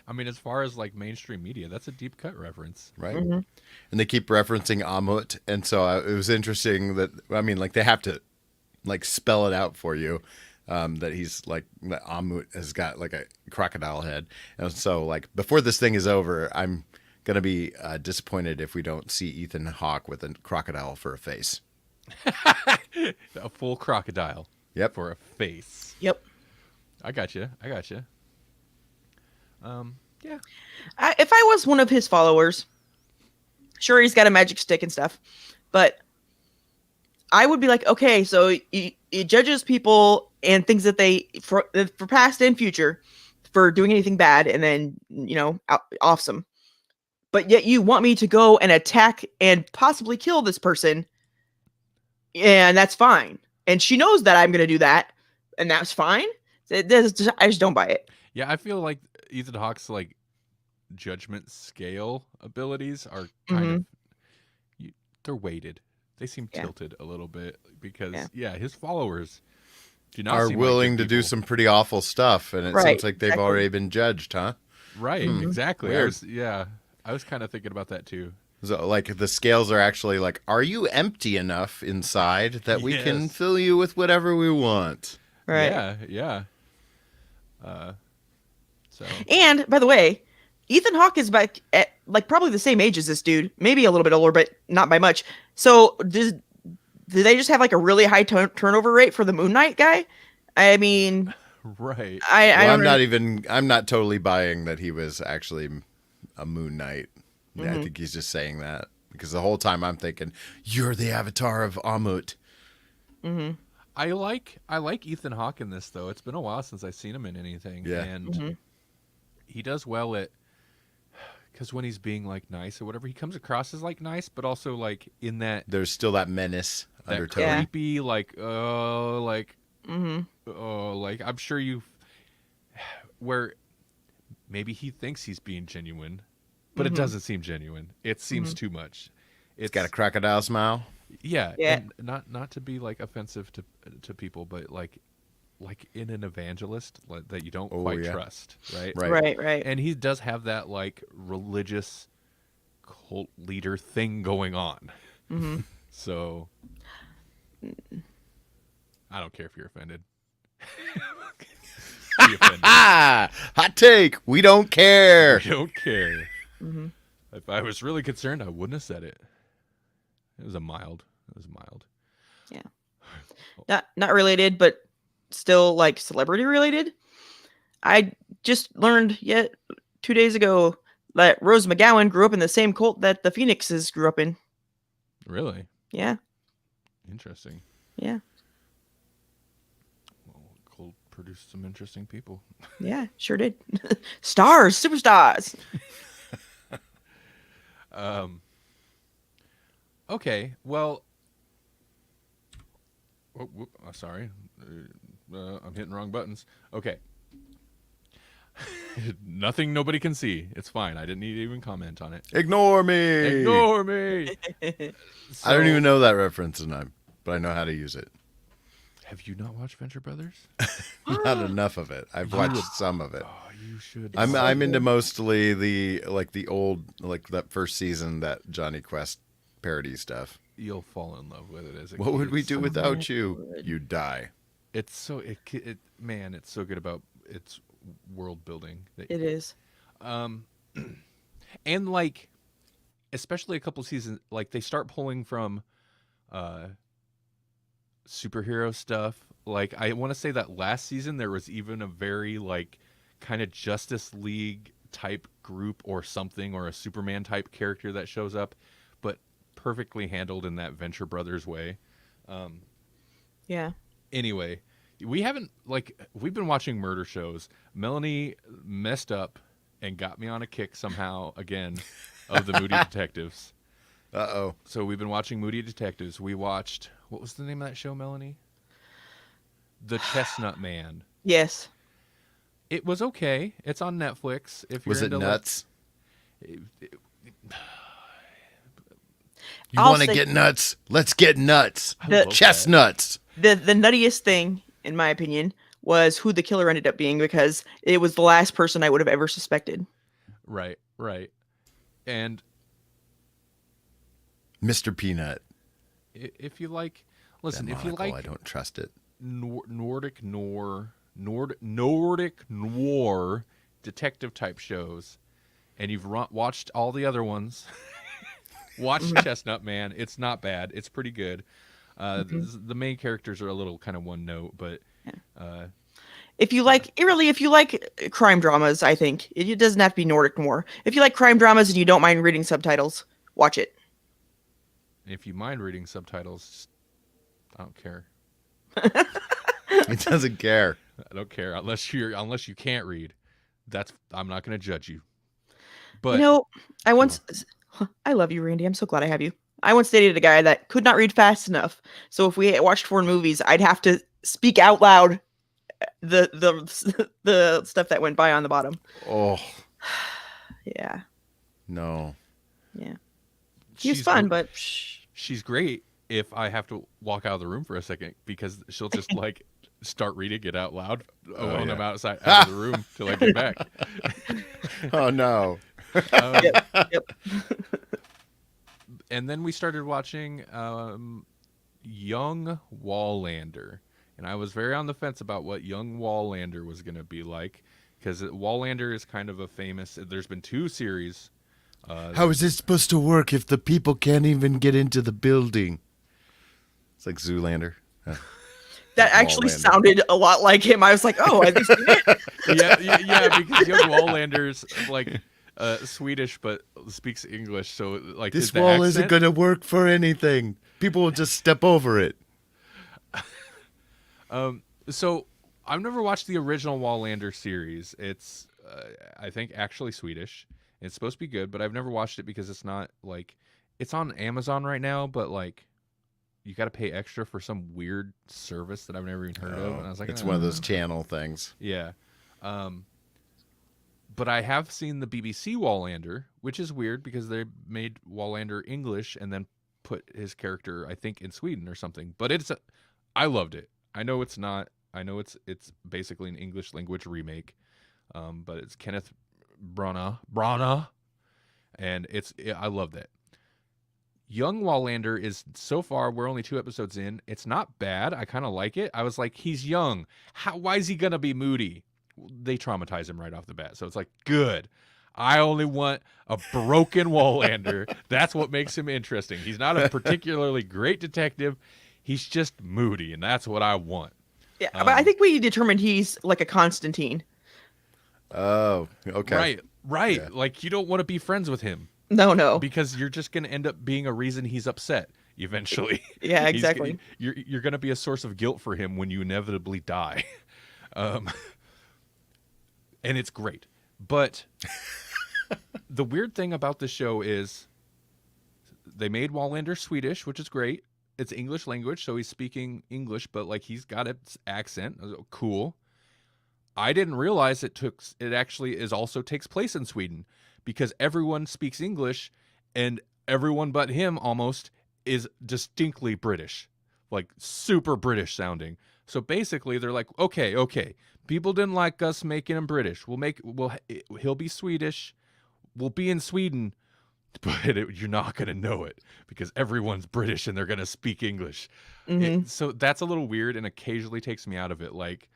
I mean, as far as like mainstream media, that's a deep cut reference. Right. And they keep referencing Amut. And so it was interesting that, I mean, like they have to like spell it out for you. That he's like, that Amut has got like a crocodile head. And so like before this thing is over, I'm going to be disappointed if we don't see Ethan Hawke with a crocodile for a face. A full crocodile. Yep. For a face. Yep. I got you. Yeah. If I was one of his followers, sure, he's got a magic stick and stuff, but I would be like, okay, so he judges people and things that they for past and future for doing anything bad, and then awesome. But yet you want me to go and attack and possibly kill this person, and that's fine. And she knows that I'm going to do that, and that's fine. I just don't buy it. Yeah, I feel like Ethan Hawke's like judgment scale abilities are kind of they're weighted. They seem tilted a little bit because his followers do not are seem willing like to do some pretty awful stuff, and it seems like they've already been judged, huh? Right, exactly. Weird. I was kind of thinking about that too. So, like, the scales are actually like, are you empty enough inside that we can fill you with whatever we want? Right. Yeah. And by the way, Ethan Hawke is back at like probably the same age as this dude, maybe a little bit older, but not by much. So did they just have like a really high turnover rate for the Moon Knight guy? I mean, right. I'm not totally buying that he was actually a Moon Knight. I think he's just saying that because the whole time I'm thinking, you're the avatar of Amut. I like Ethan Hawke in this though. It's been a while since I've seen him in anything. Yeah. And he does well at, because when he's being like nice or whatever, he comes across as like nice, but also like in that there's still that menace undertone. Creepy, like like I'm sure where maybe he thinks he's being genuine, but it doesn't seem genuine. It seems too much. It's got a crocodile smile. Yeah. And not to be like offensive to people, but like in an evangelist that you don't quite trust, right? Right. And he does have that like religious cult leader thing going on. So I don't care if you're offended. Be offended. Hot take. We don't care. We don't care. If I was really concerned, I wouldn't have said it. It was mild. Yeah. Not related, but still like celebrity related. I just learned 2 days ago that Rose McGowan grew up in the same cult that the Phoenixes grew up in. Really? Yeah. Interesting. Yeah. Well, cult produced some interesting people. Yeah, sure did. Stars, superstars. Okay, well, sorry, I'm hitting wrong buttons. Okay, nothing nobody can see. It's fine. I didn't need to even comment on it. Ignore me. I don't even know that reference, but I know how to use it. Have you not watched Venture Brothers? Not enough of it. I've watched some of it. Oh, you should. I'm into mostly the old, like that first season, that Johnny Quest parody stuff. You'll fall in love with it as a What would we do so without you? good. You'd die. It's so man, it's so good about its world building. It is. And like, especially a couple seasons, like they start pulling from superhero stuff. Like I want to say that last season there was even a very like kind of Justice League type group or something, or a Superman type character that shows up, but perfectly handled in that Venture Brothers way. Yeah. Anyway, we've been watching murder shows. Melanie messed up and got me on a kick somehow again of the Moody Detectives. Uh-oh. So we've been watching Moody Detectives. We watched, what was the name of that show, Melanie? The Chestnut Man. Yes. It was okay. It's on Netflix. If you're Was it into nuts? Like, You I'll want to say- get nuts? Let's get nuts. The- love Chestnuts. The nuttiest thing, in my opinion, was who the killer ended up being, because it was the last person I would have ever suspected. right. And Mr. Peanut. if you like, listen, That if you monocle, like I don't trust it. Nordic noir detective type shows, and you've watched all the other ones, watch Chestnut Man. It's not bad. It's pretty good. The main characters are a little kind of one note, but If you like, if you like crime dramas, I think it doesn't have to be Nordic noir. If you like crime dramas and you don't mind reading subtitles, watch it. if you mind reading subtitles, I don't care. It doesn't care. I don't care unless you can't read. I'm not going to judge you. But I love you, Randy. I'm so glad I have you. I once dated a guy that could not read fast enough. So if we watched foreign movies, I'd have to speak out loud the stuff that went by on the bottom. Oh, Yeah. no. Yeah. He was fun, but she's great if I have to walk out of the room for a second, because she'll just like start reading it out loud when I'm out of the room till I get back. Oh, no. Yep. And then we started watching Young Wallander, and I was very on the fence about what Young Wallander was going to be like, because Wallander is kind of a famous. There's been 2 series. How is this supposed to work if the people can't even get into the building? It's like Zoolander. That actually Wallander. sounded a lot like him. I was like, oh, I've seen it. yeah, because Young Wallander's like Swedish but speaks English, so like This the wall isn't accent- going to work for anything. People will just step over it. So I've never watched the original Wallander series. It's I think actually Swedish. It's supposed to be good, but I've never watched it because it's not like it's on Amazon right now, but like you got to pay extra for some weird service that I've never even heard of. And I was like, It's one of those channel things. Yeah. But I have seen the BBC Wallander, which is weird because they made Wallander English and then put his character, I think, in Sweden or something. But I loved it. I know it's not. I know it's basically an English language remake. But it's Kenneth Branagh, and I love that. Young Wallander is, so far, we're only 2 episodes in. It's not bad. I kind of like it. I was like, he's young. Why is he going to be moody? They traumatize him right off the bat. So it's like, good. I only want a broken Wallander. That's what makes him interesting. He's not a particularly great detective. He's just moody, and that's what I want. Yeah, but I think we determined he's like a Constantine. Oh, okay. Right. Yeah. Like, you don't want to be friends with him. No. Because you're just going to end up being a reason he's upset eventually. Yeah, exactly. You're going to be a source of guilt for him when you inevitably die. And it's great. But the weird thing about the show is they made Wallander Swedish, which is great. It's English language, so he's speaking English, but like he's got an accent. Cool. I didn't realize it actually also takes place in Sweden, because everyone speaks English and everyone but him almost is distinctly British, like super British sounding. So basically they're like, okay, people didn't like us making him British. He'll be Swedish. We'll be in Sweden, but you're not going to know it because everyone's British and they're going to speak English. Mm-hmm. So that's a little weird and occasionally takes me out of it. Like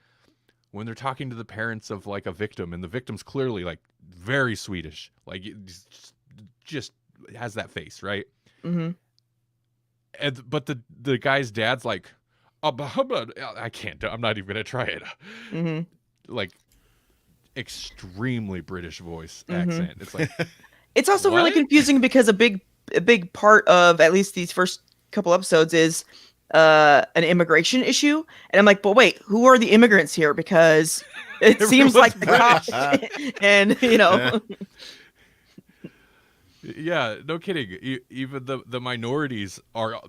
when they're talking to the parents of like a victim and the victim's clearly like very Swedish, like it just has that face, right? Mm-hmm. But the guy's dad's like, I can't. I'm not even gonna try it. Mm-hmm. Like extremely British voice accent. It's like It's also really What? confusing because a big part of at least these first couple episodes is an immigration issue, and I'm like, but wait, who are the immigrants here? Because it seems like the cops, and Yeah, no kidding. Even the minorities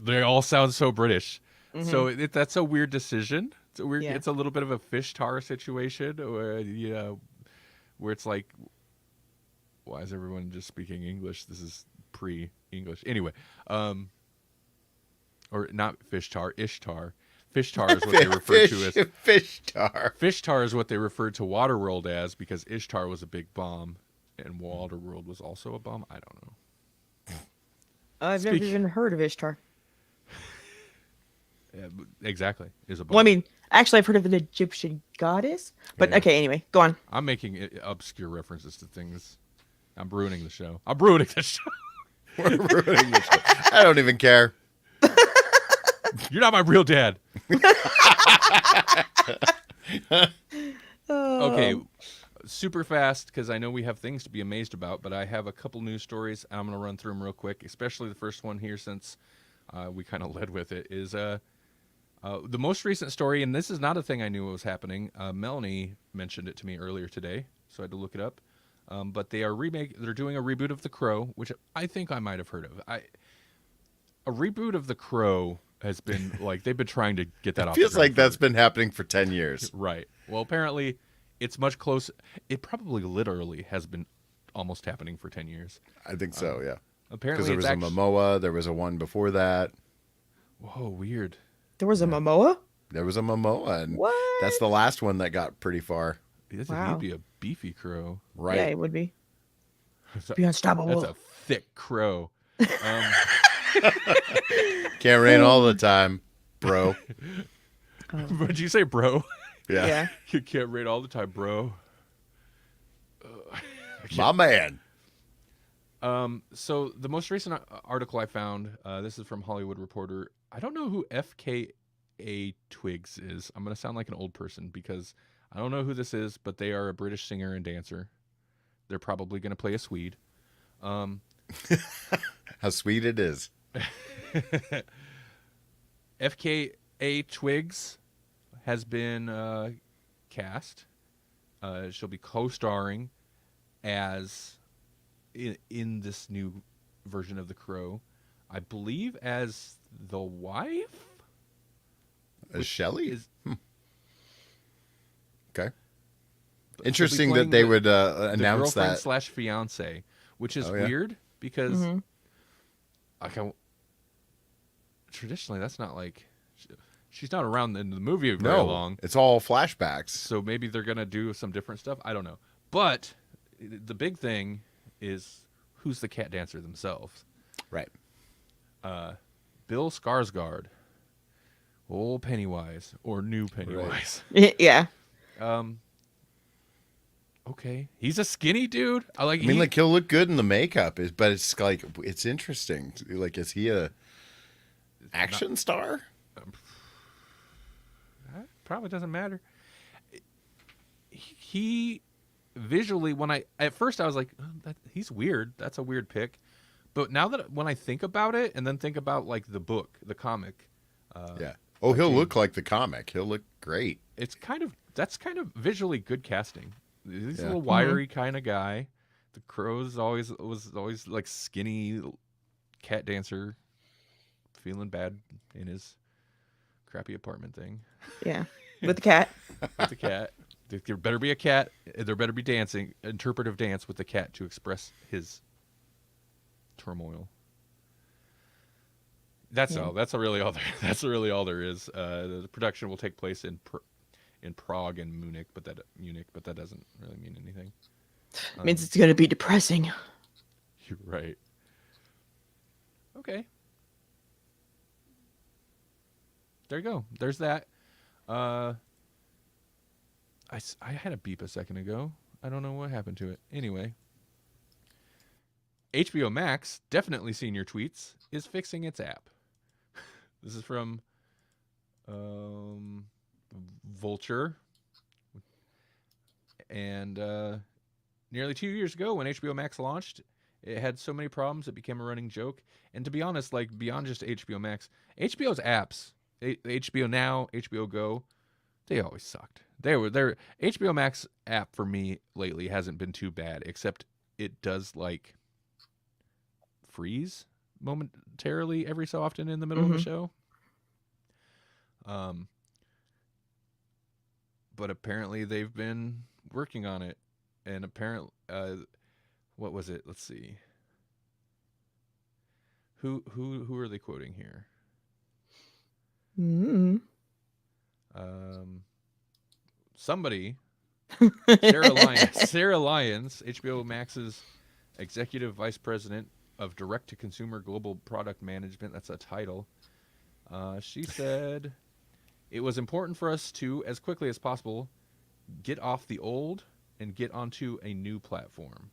they all sound so British. So that's a weird decision. It's a weird. Yeah. It's a little bit of a fish tar situation where it's like, why is everyone just speaking English? This is pre-English. Anyway, or not fish tar, Ishtar. Fish tar is what they refer to as fish tar. fish tar is what they referred to Waterworld as because Ishtar was a big bomb and Waterworld was also a bomb. I don't know. I've never even heard of Ishtar. Yeah, exactly, is a bomb. Well, I mean, actually, I've heard of an Egyptian goddess. But Yeah. okay, anyway, go on. I'm making obscure references to things. I'm ruining the show. We're ruining the show. I don't even care. You're not my real dad. Okay, super fast because I know we have things to be amazed about, but I have a couple news stories and I'm going to run through them real quick, especially the first one here since we kind of led with it, is the most recent story, and this is not a thing I knew was happening. Melanie mentioned it to me earlier today, so I had to look it up. But they're doing a reboot of The Crow, which I think I might have heard of. A reboot of The Crow has been like they've been trying to get that off. Feels like that's been happening for 10 years. Right. Well, apparently it's much closer. It probably literally has been almost happening for 10 years. I think so, yeah. Apparently Because there was a Momoa, there was a one before that. Whoa, weird. There was a Momoa? There was a Momoa, and What? that's the last one that got pretty far. Wow. He'd be a beefy crow. Right. Yeah, it would be. That's Be unstoppable. a thick crow. Can't rain all the time, bro. What'd you say, bro? Yeah. Yeah. You can't rain all the time, bro. My man. So the most recent article I found, this is from Hollywood Reporter. I don't know who FKA Twigs is. I'm going to sound like an old person because I don't know who this is, but they are a British singer and dancer. They're probably going to play a Swede. How sweet it is. FKA Twigs has been cast. She'll be co-starring as in this new version of The Crow, I believe as the wife. As Shelley? Is Okay. she'll be Interesting playing that they the- would the announce girlfriend that. slash fiance, which is Oh, yeah? weird because Mm-hmm. traditionally that's not like she's not around in the movie very No, long. it's all flashbacks. So maybe they're gonna do some different stuff. I don't know. But the big thing is who's the cat dancer themselves. Right. Bill Skarsgård, old Pennywise or new Pennywise. Yeah. Okay, he's a skinny dude. I mean, like, he'll look good in the makeup, but it's like, it's interesting. Like, is he a action star? That probably doesn't matter. He visually, at first I was like, he's weird. That's a weird pick. But now that when I think about it, and then think about like the book, the comic, Yeah. Oh, he'll look like the comic. He'll look great. that's kind of visually good casting. He's Yeah. a little wiry kind of guy. The Crow's was always like skinny cat dancer, feeling bad in his crappy apartment thing Yeah. With the cat. with the cat. There better be a cat. There better be dancing, interpretive dance with the cat to express his turmoil. That's all. That's really all there. That's really all there is. The production will take place in Prague and Munich, but that doesn't really mean anything. Means it's going to be depressing. You're right. Okay. There you go. There's that. I had a beep a second ago. I don't know what happened to it. Anyway. HBO Max, definitely seen your tweets, is fixing its app. This is from Vulture. And nearly 2 years ago when HBO Max launched, it had so many problems it became a running joke. And to be honest, like beyond just HBO Max, HBO's apps, HBO Now, HBO Go, they always sucked. Their HBO Max app for me lately hasn't been too bad, except it does like freeze momentarily every so often in the middle of the show. But apparently they've been working on it, and apparently, what was it? Let's see. Who are they quoting here? Somebody. Sarah Lyons, HBO Max's executive vice president of direct-to-consumer global product management. That's a title. She said, "It was important for us to, as quickly as possible, get off the old and get onto a new platform."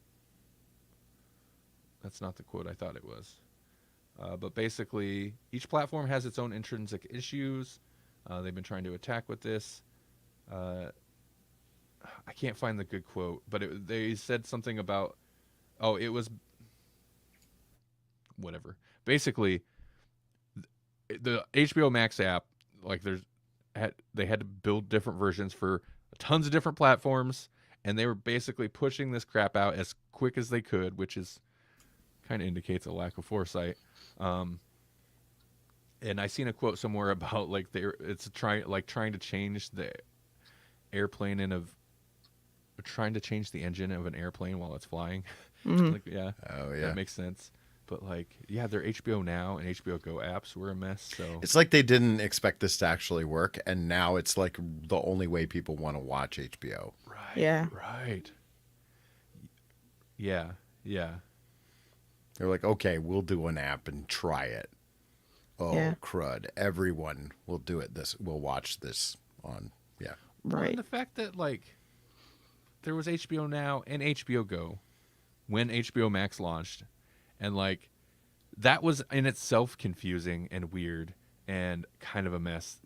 That's not the quote I thought it was. But basically, each platform has its own intrinsic issues. They've been trying to attack with this. I can't find the good quote, but they said something about, it was whatever. Basically, the HBO Max app, like they had to build different versions for tons of different platforms, and they were basically pushing this crap out as quick as they could, which is kind of indicates a lack of foresight. And I seen a quote somewhere about like trying to change the trying to change the engine of an airplane while it's flying. Like, yeah. Oh, yeah. That makes sense. But like, yeah, their HBO Now and HBO Go apps were a mess. So it's like they didn't expect this to actually work, and now it's like the only way people want to watch HBO. Right. Yeah. Right. Yeah. Yeah. They're like, okay, we'll do an app and try it. Oh, Yeah. crud. Everyone will do it. We'll watch this on. Yeah. Well, Right. and the fact that like there was HBO Now and HBO Go when HBO Max launched, and like that was in itself confusing and weird and kind of a mess.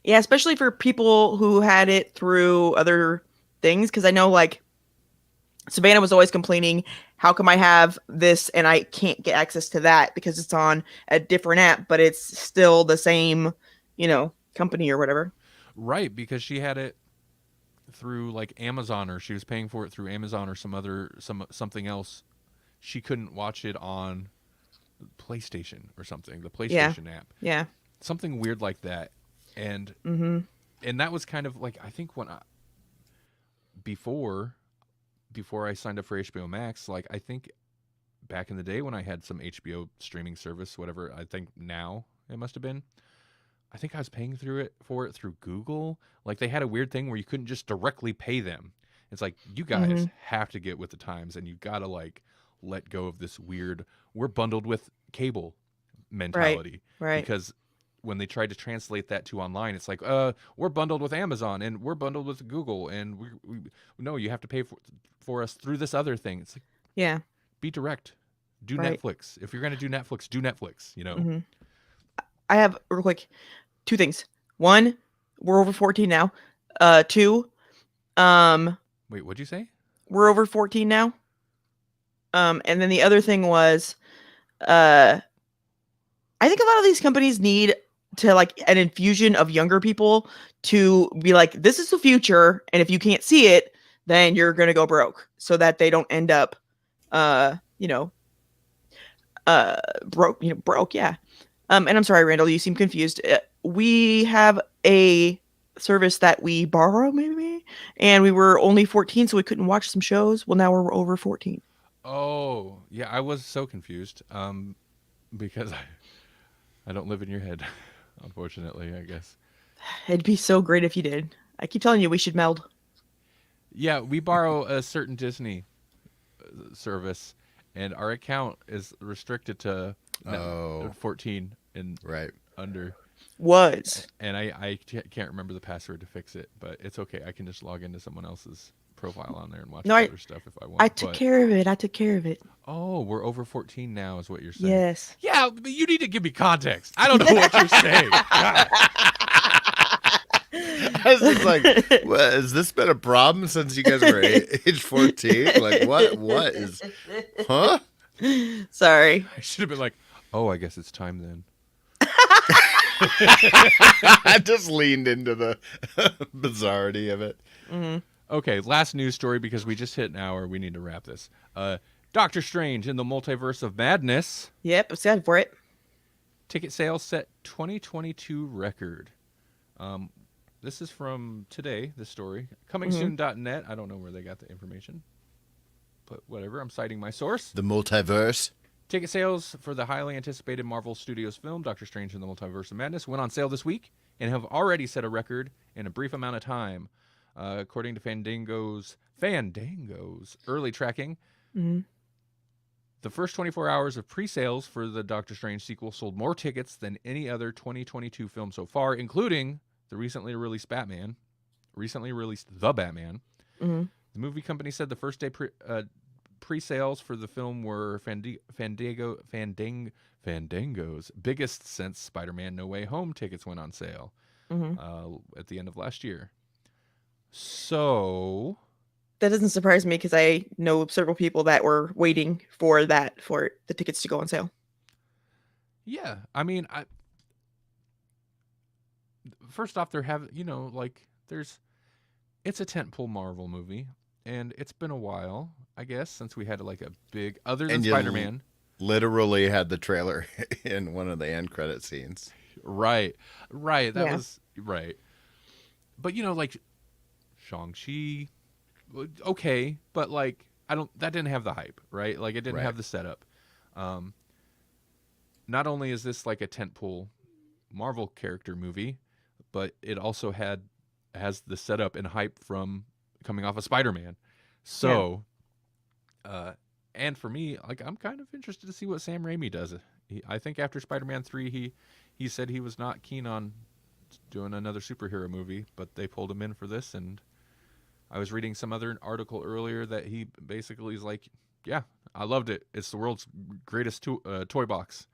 Yeah, especially for people who had it through other things, because I know like Savannah was always complaining, how come I have this and I can't get access to that because it's on a different app, but it's still the same, company or whatever. Right, because she had it through like Amazon, or she was paying for it through Amazon or something else. She couldn't watch it on PlayStation or something, the PlayStation app. Yeah. Something weird like that. And and that was kind of like, I think before I signed up for HBO Max, like I think back in the day when I had some HBO streaming service, whatever, I think now it must have been, I think I was paying for it through Google. Like they had a weird thing where you couldn't just directly pay them. It's like, you guys have to get with the times, and you got to like let go of this weird, we're bundled with cable mentality. Right. Because when they tried to translate that to online, it's like, we're bundled with Amazon and we're bundled with Google, and we no, you have to pay for us through this other thing. It's like, Yeah. be direct. Do Right. Netflix. If you're going to do Netflix, I have real quick 2 things. 1, we're over 14 now. 2, Wait, what'd you say? we're over 14 now. And then the other thing was, I think a lot of these companies need to like an infusion of younger people to be like, this is the future, and if you can't see it, then you're gonna go broke, so that they don't end up, broke. Yeah. And I'm sorry, Randall, you seem confused. We have a service that we borrow, maybe, and we were only 14, so we couldn't watch some shows. Well, now we're over 14. Oh, yeah, I was so confused. Because I don't live in your head, unfortunately, I guess. It'd be so great if you did. I keep telling you we should meld. Yeah, we borrow a certain Disney service, and our account is restricted to 14 and Right. under. Was. And I can't remember the password to fix it, but it's okay. I can just log into someone else's profile on there and watch other stuff if I want. I took care of it. Oh, we're over 14 now is what you're saying. Yes. Yeah, but you need to give me context. I don't know what you're saying. God. I was just like, what, has this been a problem since you guys were age 14? Like, what is, huh? Sorry. I should have been like, oh, I guess it's time then. I just leaned into the bizarrety of it. Okay, last news story, because we just hit an hour. We need to wrap this. Doctor Strange in the Multiverse of Madness. Yep, I'm excited for it. Ticket sales set 2022 record. This is from today, this story. Comingsoon.net. I don't know where they got the information. But whatever, I'm citing my source. The multiverse. Ticket sales for the highly anticipated Marvel Studios film, Doctor Strange in the Multiverse of Madness, went on sale this week and have already set a record in a brief amount of time. According to Fandango's early tracking, the first 24 hours of pre-sales for the Doctor Strange sequel sold more tickets than any other 2022 film so far, including the recently released The Batman. Mm-hmm. The movie company said the first day pre-sales for the film were Fandango's biggest since Spider-Man No Way Home tickets went on sale at the end of last year. So that doesn't surprise me because I know several people that were waiting for the tickets to go on sale. Yeah, I mean, first off, it's a tentpole Marvel movie, and it's been a while, I guess, since we had like a big, other than Spider-Man. Literally had the trailer in one of the end credit scenes. Right. That was right. But like Shang-Chi, okay, but like that didn't have the hype, right? Like it didn't have the setup. Not only is this like a tentpole Marvel character movie, but it also has the setup and hype from coming off of Spider-Man. So, and for me, like I'm kind of interested to see what Sam Raimi does. I think after Spider-Man 3, he said he was not keen on doing another superhero movie, but they pulled him in for this. And I was reading some other article earlier that he basically is like, yeah, I loved it. It's the world's greatest toy box.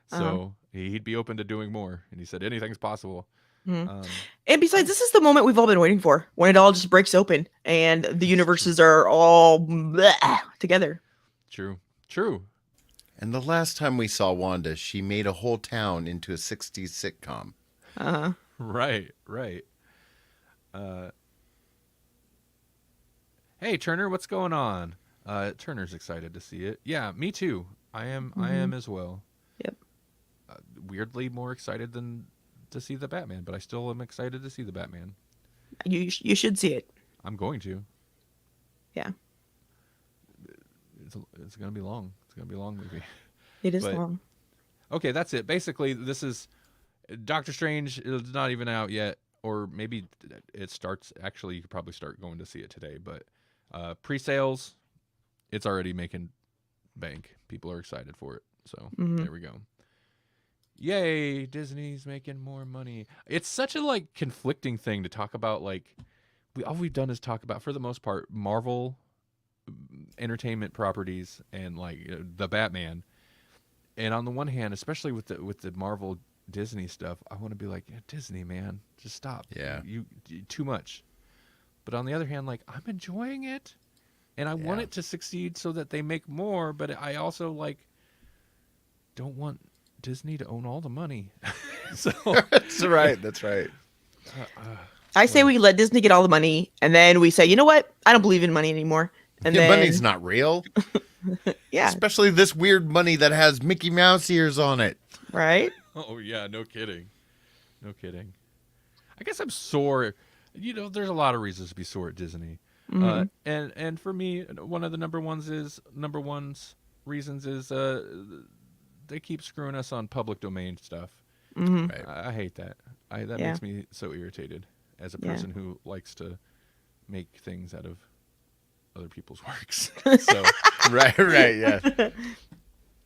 So he'd be open to doing more. And he said anything's possible. And besides, this is the moment we've all been waiting for, when it all just breaks open and the universes are all together. True. And the last time we saw Wanda, she made a whole town into a 60s sitcom. Right. Hey, Turner, what's going on? Turner's excited to see it. Yeah, me too. I am as well. Yep. Weirdly more excited than to see the Batman, but I still am excited to see the Batman. You should see it. I'm going to. Yeah. It's going to be long. It's going to be a long movie. It is long. Okay, that's it. Basically, this is Doctor Strange is not even out yet, or maybe it starts. Actually, you could probably start going to see it today, but pre-sales, it's already making bank. People are excited for it. So there we go. Yay, Disney's making more money. It's such a like conflicting thing to talk about. Like all we've done is talk about, for the most part, Marvel entertainment properties and like the Batman. And on the one hand, especially with the Marvel Disney stuff, I want to be like, Disney, man, just stop. Yeah, you too much. But on the other hand, like I'm enjoying it, and I want it to succeed so that they make more. But I also like don't want Disney to own all the money. So That's right. I say we let Disney get all the money, and then we say, you know what? I don't believe in money anymore. And then money's not real. Yeah. Especially this weird money that has Mickey Mouse ears on it. Right? Oh yeah, no kidding. I guess I'm sore. There's a lot of reasons to be sore at Disney. And for me, one of the number one reasons is they keep screwing us on public domain stuff. Right. I hate that. That makes me so irritated as a person who likes to make things out of other people's works. So right, yeah. I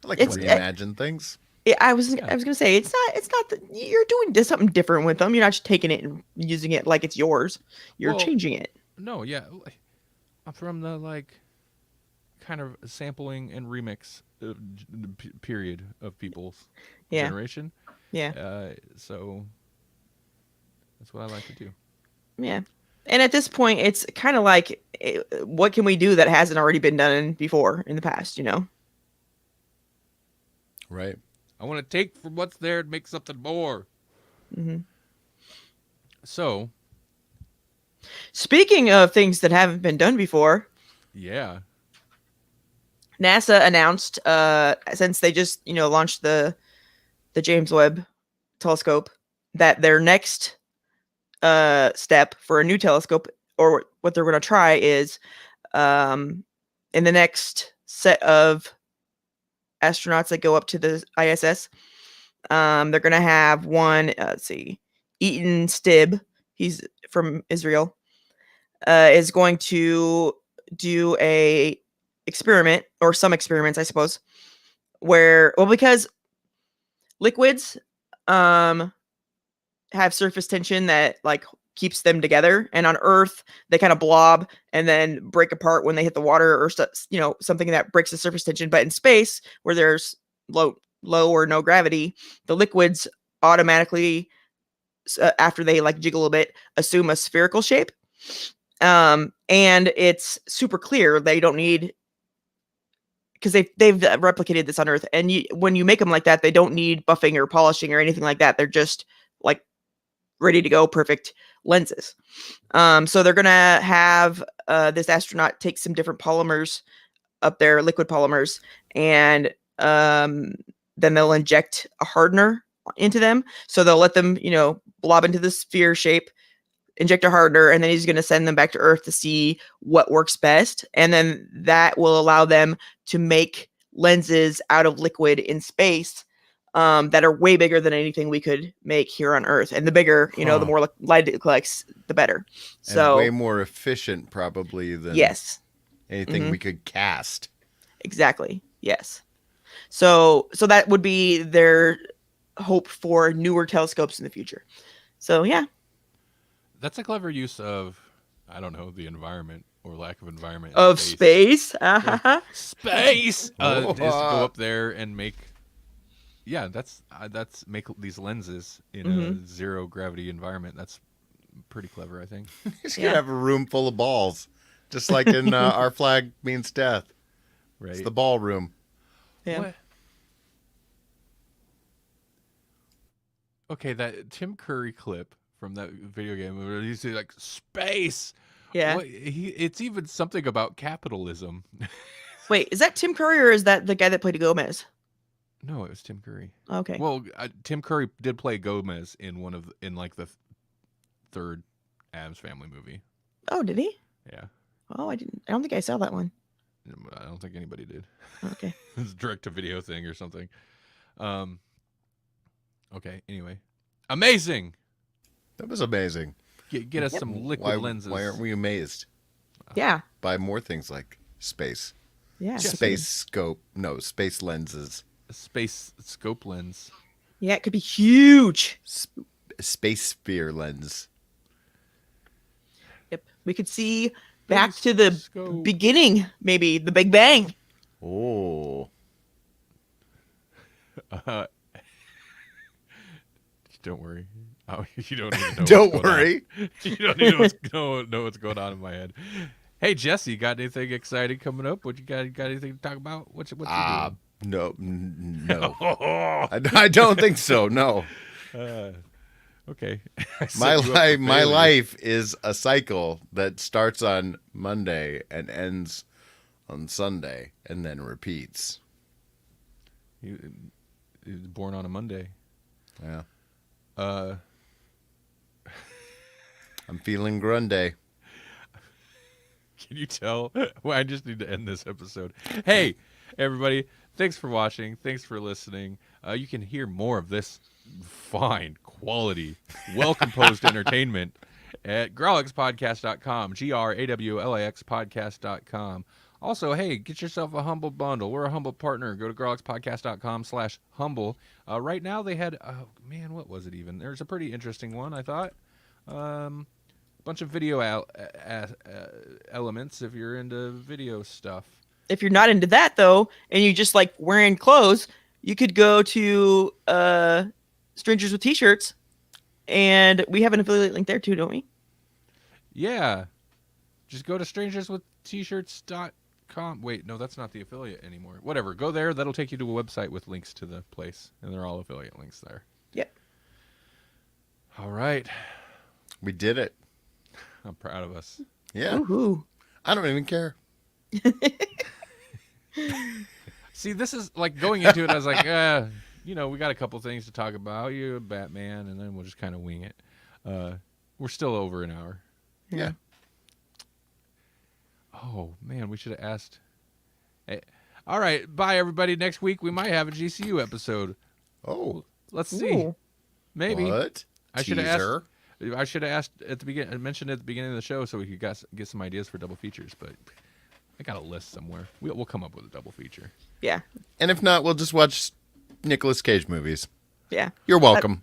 like to reimagine things. I was gonna say it's not that you're doing something different with them. You're not just taking it and using it like it's yours. You're changing it. No, yeah, from the like kind of sampling and remix period of people's generation. Yeah. So that's what I like to do. Yeah. And at this point, it's kind of like, what can we do that hasn't already been done before in the past? Right. I want to take from what's there and make something more. So, speaking of things that haven't been done before, NASA announced, since they just launched the James Webb telescope, that their next step for a new telescope, or what they're going to try, is in the next set of astronauts that go up to the ISS. They're going to have one, let's see, Eaton Stib, he's from Israel, is going to do a experiment, or some experiments, I suppose, where, well, because liquids have surface tension that like keeps them together, and on Earth they kind of blob and then break apart when they hit the water, or something that breaks the surface tension. But in space, where there's low or no gravity, the liquids automatically, after they like jiggle a bit, assume a spherical shape. And it's super clear. They don't need, because they've replicated this on Earth, and when you make them like that, they don't need buffing or polishing or anything like that. They're just like ready to go, perfect lenses. So they're gonna have this astronaut take some different polymers up there, liquid polymers, and then they'll inject a hardener into them. So they'll let them, blob into the sphere shape, inject a hardener, and then he's going to send them back to Earth to see what works best. And then that will allow them to make lenses out of liquid in space that are way bigger than anything we could make here on Earth. And the bigger, the more light it collects, the better. So and way more efficient, probably, than anything we could cast. Exactly. Yes. So that would be their hope for newer telescopes in the future. So yeah. That's a clever use of, I don't know, the environment or lack of environment. Of space. Space! Just go up there and make, that's make these lenses in a zero gravity environment. That's pretty clever, I think. He's going to have a room full of balls, just like in Our Flag Means Death. Right. It's the ballroom. Yeah. What? Okay, that Tim Curry clip from that video game where he's like, space. Yeah. It's even something about capitalism. Wait, is that Tim Curry, or is that the guy that played Gomez? No, it was Tim Curry. Okay. Well, Tim Curry did play Gomez in the third Addams Family movie. Oh, did he? Yeah. Oh, I don't think I saw that one. I don't think anybody did. Okay. It's a direct-to-video thing or something. Okay, anyway. Amazing! That was amazing. Get us some liquid lenses. Why aren't we amazed? Yeah. By more things like space. Yeah. Space scope. No, space lenses. A space scope lens. Yeah, it could be huge. Space sphere lens. Yep. We could see back to the beginning, maybe the Big Bang. Oh. Don't worry. Oh, you don't need to know. Don't worry. You don't need to know what's going on in my head. Hey, Jesse, got anything exciting coming up? What you got anything to talk about? What you doing? No. I don't think so. No. Okay. My life is a cycle that starts on Monday and ends on Sunday and then repeats. He was born on a Monday. Yeah. I'm feeling Grundy. Can you tell? Well, I just need to end this episode. Hey, everybody. Thanks for watching. Thanks for listening. You can hear more of this fine, quality, well-composed entertainment at grawlixpodcast.com, GRAWLIX podcast.com. Also, hey, get yourself a Humble bundle. We're a Humble partner. Go to grawlixpodcast.com/humble. Right now they had, oh man, what was it even? There's a pretty interesting one, I thought. Bunch of video elements if you're into video stuff. If you're not into that, though, and you just like wearing clothes, you could go to Strangers with T-shirts, and we have an affiliate link there too, don't we? Yeah. Just go to strangerswitht-shirts.com. Wait, no, that's not the affiliate anymore. Whatever. Go there. That'll take you to a website with links to the place, and they're all affiliate links there. Yep. All right. We did it. I'm proud of us. Yeah. Woohoo. I don't even care. See, this is like going into it. I was like, we got a couple things to talk about. You, Batman, and then we'll just kind of wing it. We're still over an hour. Yeah. Oh man, we should have asked. Hey, all right, bye everybody. Next week we might have a GCU episode. Oh. Let's see. Ooh. Maybe. What? I should have asked. Teaser? I should have asked at the beginning. I mentioned at the beginning of the show so we could get some ideas for double features, but I got a list somewhere. We'll come up with a double feature. Yeah. And if not, we'll just watch Nicolas Cage movies. Yeah. You're welcome.